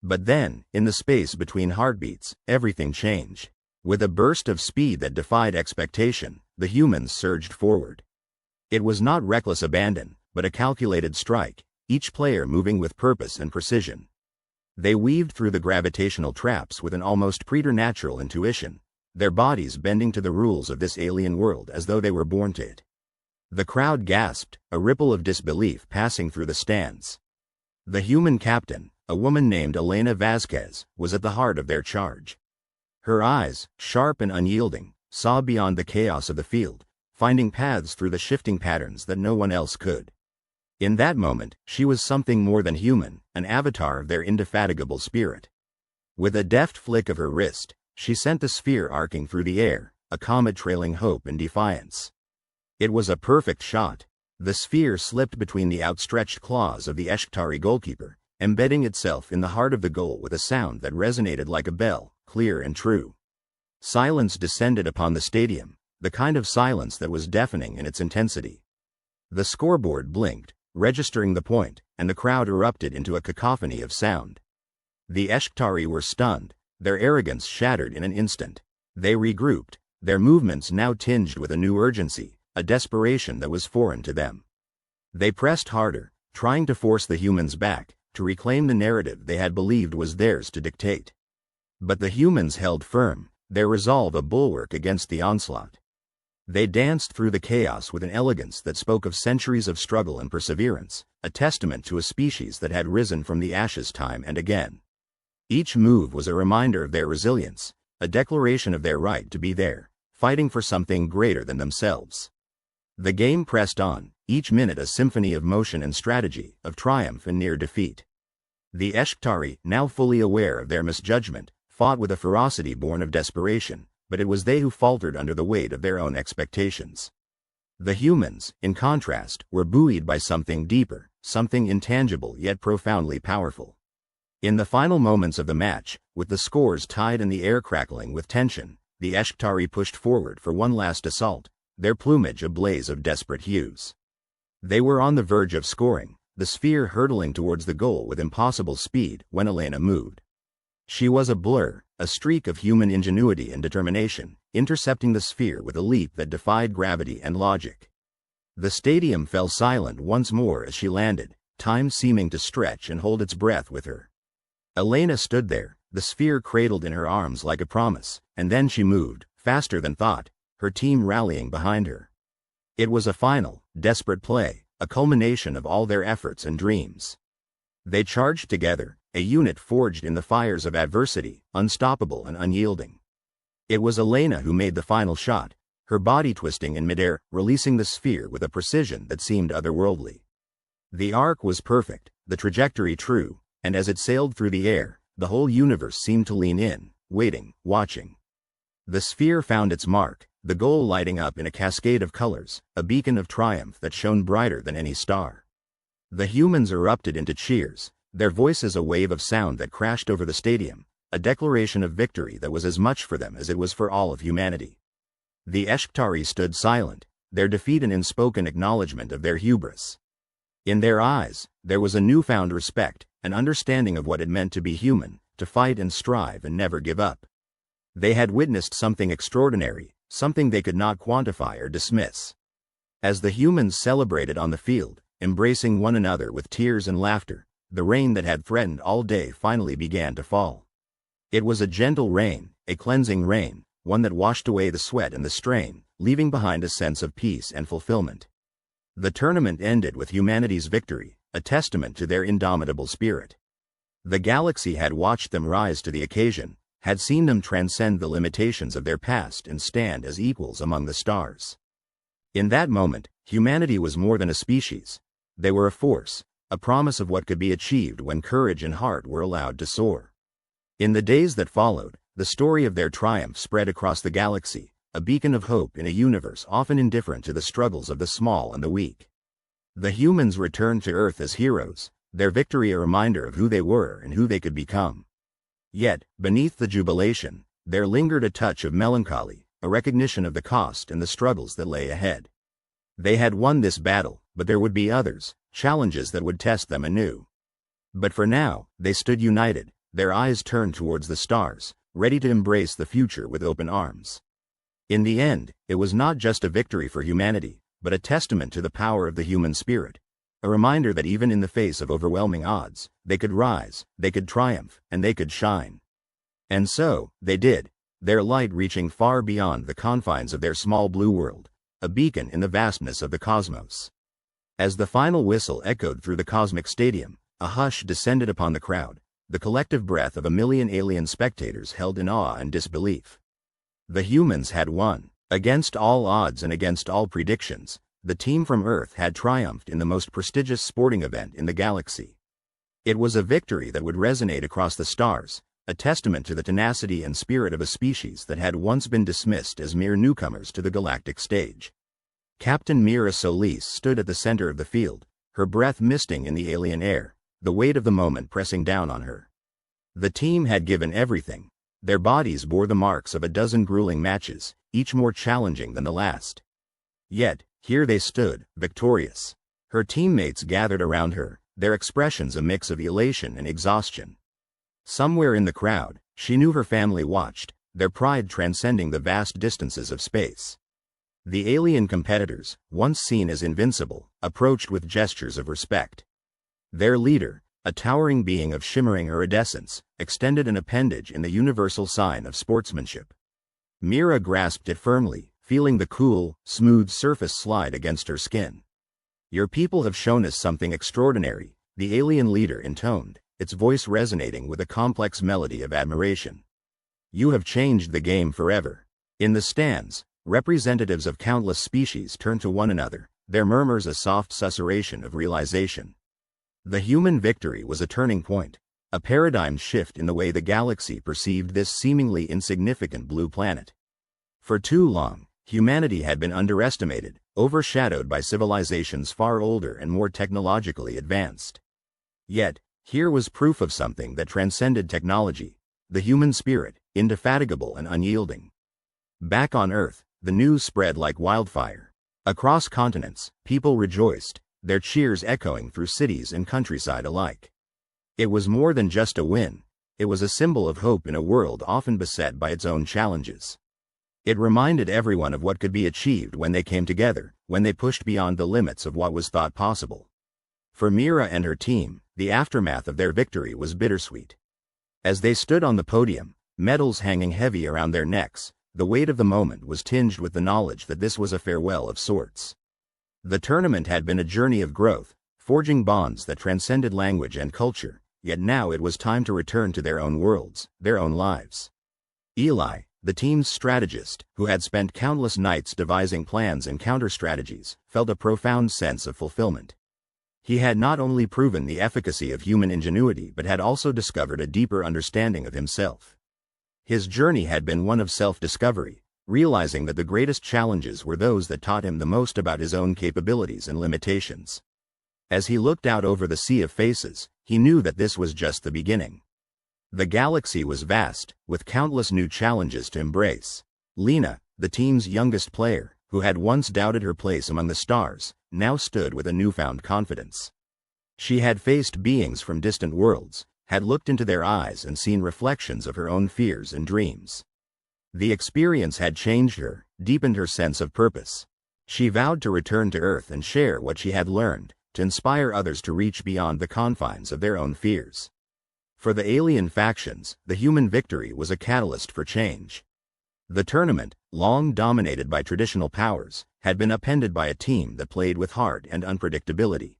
But then, in the space between heartbeats, everything changed. With a burst of speed that defied expectation, the humans surged forward. It was not reckless abandon, but a calculated strike, each player moving with purpose and precision. They weaved through the gravitational traps with an almost preternatural intuition, their bodies bending to the rules of this alien world as though they were born to it. The crowd gasped, a ripple of disbelief passing through the stands. The human captain, a woman named Elena Vasquez, was at the heart of their charge. Her eyes, sharp and unyielding, saw beyond the chaos of the field, finding paths through the shifting patterns that no one else could. In that moment, she was something more than human, an avatar of their indefatigable spirit. With a deft flick of her wrist, she sent the sphere arcing through the air, a comet trailing hope and defiance. It was a perfect shot. The sphere slipped between the outstretched claws of the HFY goalkeeper, embedding itself in the heart of the goal with a sound that resonated like a bell, clear and true. Silence descended upon the stadium, the kind of silence that was deafening in its intensity. The scoreboard blinked, registering the point, and the crowd erupted into a cacophony of sound. The HFY were stunned, their arrogance shattered in an instant. They regrouped, their movements now tinged with a new urgency, a desperation that was foreign to them. They pressed harder, trying to force the humans back, to reclaim the narrative they had believed was theirs to dictate. But the humans held firm, their resolve a bulwark against the onslaught. They danced through the chaos with an elegance that spoke of centuries of struggle and perseverance, a testament to a species that had risen from the ashes time and again. Each move was a reminder of their resilience, a declaration of their right to be there, fighting for something greater than themselves. The game pressed on, each minute a symphony of motion and strategy, of triumph and near defeat. The HFY, now fully aware of their misjudgment, fought with a ferocity born of desperation, but it was they who faltered under the weight of their own expectations. The humans, in contrast, were buoyed by something deeper, something intangible yet profoundly powerful. In the final moments of the match, with the scores tied and the air crackling with tension, the HFY pushed forward for one last assault, their plumage a blaze of desperate hues. They were on the verge of scoring, the sphere hurtling towards the goal with impossible speed when Elena moved. She was a blur, a streak of human ingenuity and determination, intercepting the sphere with a leap that defied gravity and logic. The stadium fell silent once more as she landed, time seeming to stretch and hold its breath with her. Elena stood there, the sphere cradled in her arms like a promise, and then she moved, faster than thought, her team rallying behind her. It was a final, desperate play, a culmination of all their efforts and dreams. They charged together, a unit forged in the fires of adversity, unstoppable and unyielding. It was Elena who made the final shot, her body twisting in midair, releasing the sphere with a precision that seemed otherworldly. The arc was perfect, the trajectory true, and as it sailed through the air, the whole universe seemed to lean in, waiting, watching. The sphere found its mark, the goal lighting up in a cascade of colors, a beacon of triumph that shone brighter than any star. The humans erupted into cheers, their voices a wave of sound that crashed over the stadium, a declaration of victory that was as much for them as it was for all of humanity. The Eshktari stood silent, their defeat an unspoken acknowledgement of their hubris. In their eyes, there was a newfound respect, an understanding of what it meant to be human, to fight and strive and never give up. They had witnessed something extraordinary, something they could not quantify or dismiss. As the humans celebrated on the field, embracing one another with tears and laughter, the rain that had threatened all day finally began to fall. It was a gentle rain, a cleansing rain, one that washed away the sweat and the strain, leaving behind a sense of peace and fulfillment. The tournament ended with humanity's victory, a testament to their indomitable spirit. The galaxy had watched them rise to the occasion, had seen them transcend the limitations of their past and stand as equals among the stars. In that moment, humanity was more than a species. They were a force, a promise of what could be achieved when courage and heart were allowed to soar. In the days that followed, the story of their triumph spread across the galaxy, a beacon of hope in a universe often indifferent to the struggles of the small and the weak. The humans returned to Earth as heroes, their victory a reminder of who they were and who they could become. Yet, beneath the jubilation, there lingered a touch of melancholy, a recognition of the cost and the struggles that lay ahead. They had won this battle, but there would be others, challenges that would test them anew. But for now, they stood united, their eyes turned towards the stars, ready to embrace the future with open arms. In the end, it was not just a victory for humanity, but a testament to the power of the human spirit, a reminder that even in the face of overwhelming odds, they could rise, they could triumph, and they could shine. And so, they did, their light reaching far beyond the confines of their small blue world, a beacon in the vastness of the cosmos. As the final whistle echoed through the cosmic stadium, a hush descended upon the crowd, the collective breath of a million alien spectators held in awe and disbelief. The humans had won. Against all odds and against all predictions, the team from Earth had triumphed in the most prestigious sporting event in the galaxy. It was a victory that would resonate across the stars, a testament to the tenacity and spirit of a species that had once been dismissed as mere newcomers to the galactic stage. Captain Mira Solis stood at the center of the field, her breath misting in the alien air, the weight of the moment pressing down on her. The team had given everything. Their bodies bore the marks of a dozen grueling matches, each more challenging than the last. Yet, here they stood, victorious. Her teammates gathered around her, their expressions a mix of elation and exhaustion. Somewhere in the crowd, she knew her family watched, their pride transcending the vast distances of space. The alien competitors, once seen as invincible, approached with gestures of respect. Their leader, a towering being of shimmering iridescence, extended an appendage in the universal sign of sportsmanship. Mira grasped it firmly, feeling the cool, smooth surface slide against her skin. "Your people have shown us something extraordinary," the alien leader intoned, its voice resonating with a complex melody of admiration. "You have changed the game forever." In the stands, representatives of countless species turned to one another, their murmurs a soft susurration of realization. The human victory was a turning point, a paradigm shift in the way the galaxy perceived this seemingly insignificant blue planet. For too long, humanity had been underestimated, overshadowed by civilizations far older and more technologically advanced. Yet, here was proof of something that transcended technology, the human spirit, indefatigable and unyielding. Back on Earth, the news spread like wildfire. Across continents, people rejoiced, their cheers echoing through cities and countryside alike. It was more than just a win, it was a symbol of hope in a world often beset by its own challenges. It reminded everyone of what could be achieved when they came together, when they pushed beyond the limits of what was thought possible. For Mira and her team, the aftermath of their victory was bittersweet. As they stood on the podium, medals hanging heavy around their necks, the weight of the moment was tinged with the knowledge that this was a farewell of sorts. The tournament had been a journey of growth, forging bonds that transcended language and culture, yet now it was time to return to their own worlds, their own lives. Eli, the team's strategist, who had spent countless nights devising plans and counter-strategies, felt a profound sense of fulfillment. He had not only proven the efficacy of human ingenuity but had also discovered a deeper understanding of himself. His journey had been one of self-discovery, realizing that the greatest challenges were those that taught him the most about his own capabilities and limitations. As he looked out over the sea of faces, he knew that this was just the beginning. The galaxy was vast, with countless new challenges to embrace. Lena, the team's youngest player, who had once doubted her place among the stars, now stood with a newfound confidence. She had faced beings from distant worlds, had looked into their eyes and seen reflections of her own fears and dreams. The experience had changed her, deepened her sense of purpose. She vowed to return to Earth and share what she had learned, to inspire others to reach beyond the confines of their own fears. For the alien factions, the human victory was a catalyst for change. The tournament, long dominated by traditional powers, had been upended by a team that played with heart and unpredictability.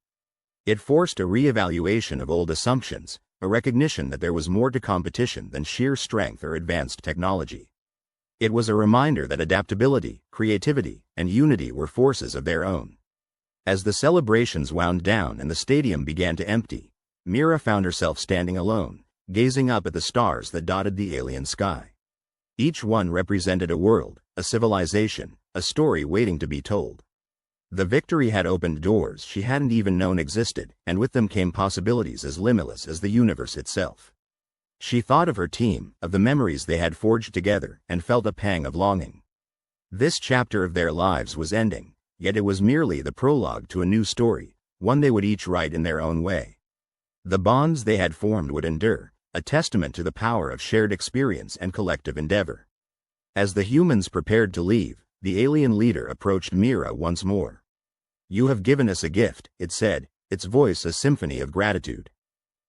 It forced a re-evaluation of old assumptions, a recognition that there was more to competition than sheer strength or advanced technology. It was a reminder that adaptability, creativity, and unity were forces of their own. As the celebrations wound down and the stadium began to empty, Mira found herself standing alone, gazing up at the stars that dotted the alien sky. Each one represented a world, a civilization, a story waiting to be told. The victory had opened doors she hadn't even known existed, and with them came possibilities as limitless as the universe itself. She thought of her team, of the memories they had forged together, and felt a pang of longing. This chapter of their lives was ending, yet it was merely the prologue to a new story, one they would each write in their own way. The bonds they had formed would endure, a testament to the power of shared experience and collective endeavor. As the humans prepared to leave, the alien leader approached Mira once more. "You have given us a gift," it said, its voice a symphony of gratitude.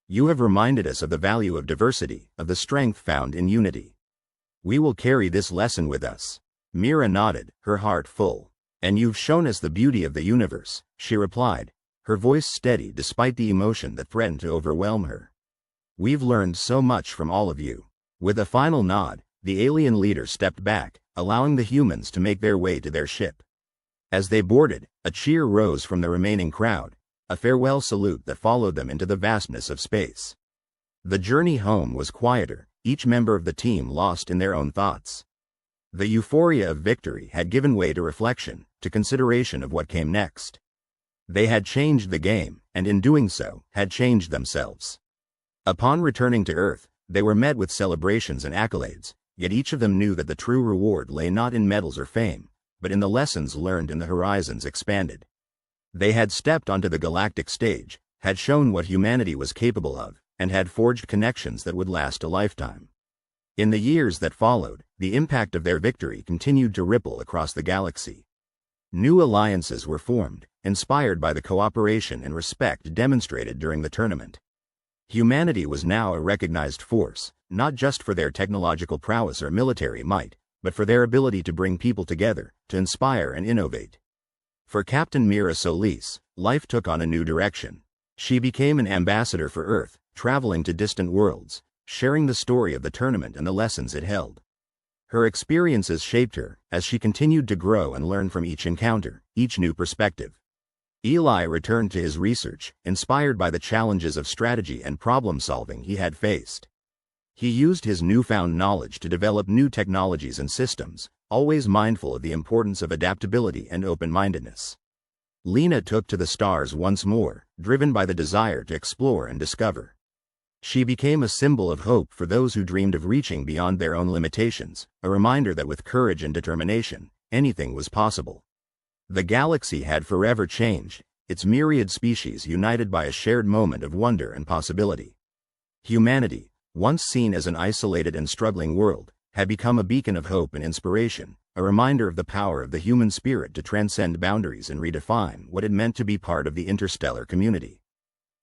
"You have reminded us of the value of diversity, of the strength found in unity. We will carry this lesson with us." Mira nodded, her heart full. "And you've shown us the beauty of the universe," she replied, her voice steady despite the emotion that threatened to overwhelm her. "We've learned so much from all of you." With a final nod, the alien leader stepped back, allowing the humans to make their way to their ship. As they boarded, a cheer rose from the remaining crowd, a farewell salute that followed them into the vastness of space. The journey home was quieter, each member of the team lost in their own thoughts. The euphoria of victory had given way to reflection, to consideration of what came next. They had changed the game, and in doing so, had changed themselves. Upon returning to Earth, they were met with celebrations and accolades, yet each of them knew that the true reward lay not in medals or fame, but in the lessons learned and the horizons expanded. They had stepped onto the galactic stage, had shown what humanity was capable of, and had forged connections that would last a lifetime. In the years that followed, the impact of their victory continued to ripple across the galaxy. New alliances were formed, inspired by the cooperation and respect demonstrated during the tournament. Humanity was now a recognized force, not just for their technological prowess or military might, but for their ability to bring people together, to inspire and innovate. For Captain Mira Solis, life took on a new direction. She became an ambassador for Earth, traveling to distant worlds, sharing the story of the tournament and the lessons it held. Her experiences shaped her, as she continued to grow and learn from each encounter, each new perspective. Eli returned to his research, inspired by the challenges of strategy and problem-solving he had faced. He used his newfound knowledge to develop new technologies and systems, always mindful of the importance of adaptability and open-mindedness. Lena took to the stars once more, driven by the desire to explore and discover. She became a symbol of hope for those who dreamed of reaching beyond their own limitations, a reminder that with courage and determination, anything was possible. The galaxy had forever changed, its myriad species united by a shared moment of wonder and possibility. Humanity, once seen as an isolated and struggling world, had become a beacon of hope and inspiration, a reminder of the power of the human spirit to transcend boundaries and redefine what it meant to be part of the interstellar community.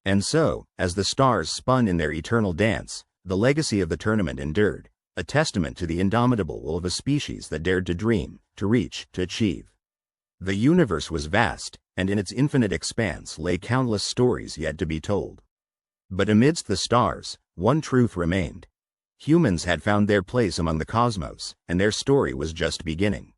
And so, as the stars spun in their eternal dance, the legacy of the tournament endured, a testament to the indomitable will of a species that dared to dream, to reach, to achieve. The universe was vast, and in its infinite expanse lay countless stories yet to be told. But amidst the stars, one truth remained. Humans had found their place among the cosmos, and their story was just beginning.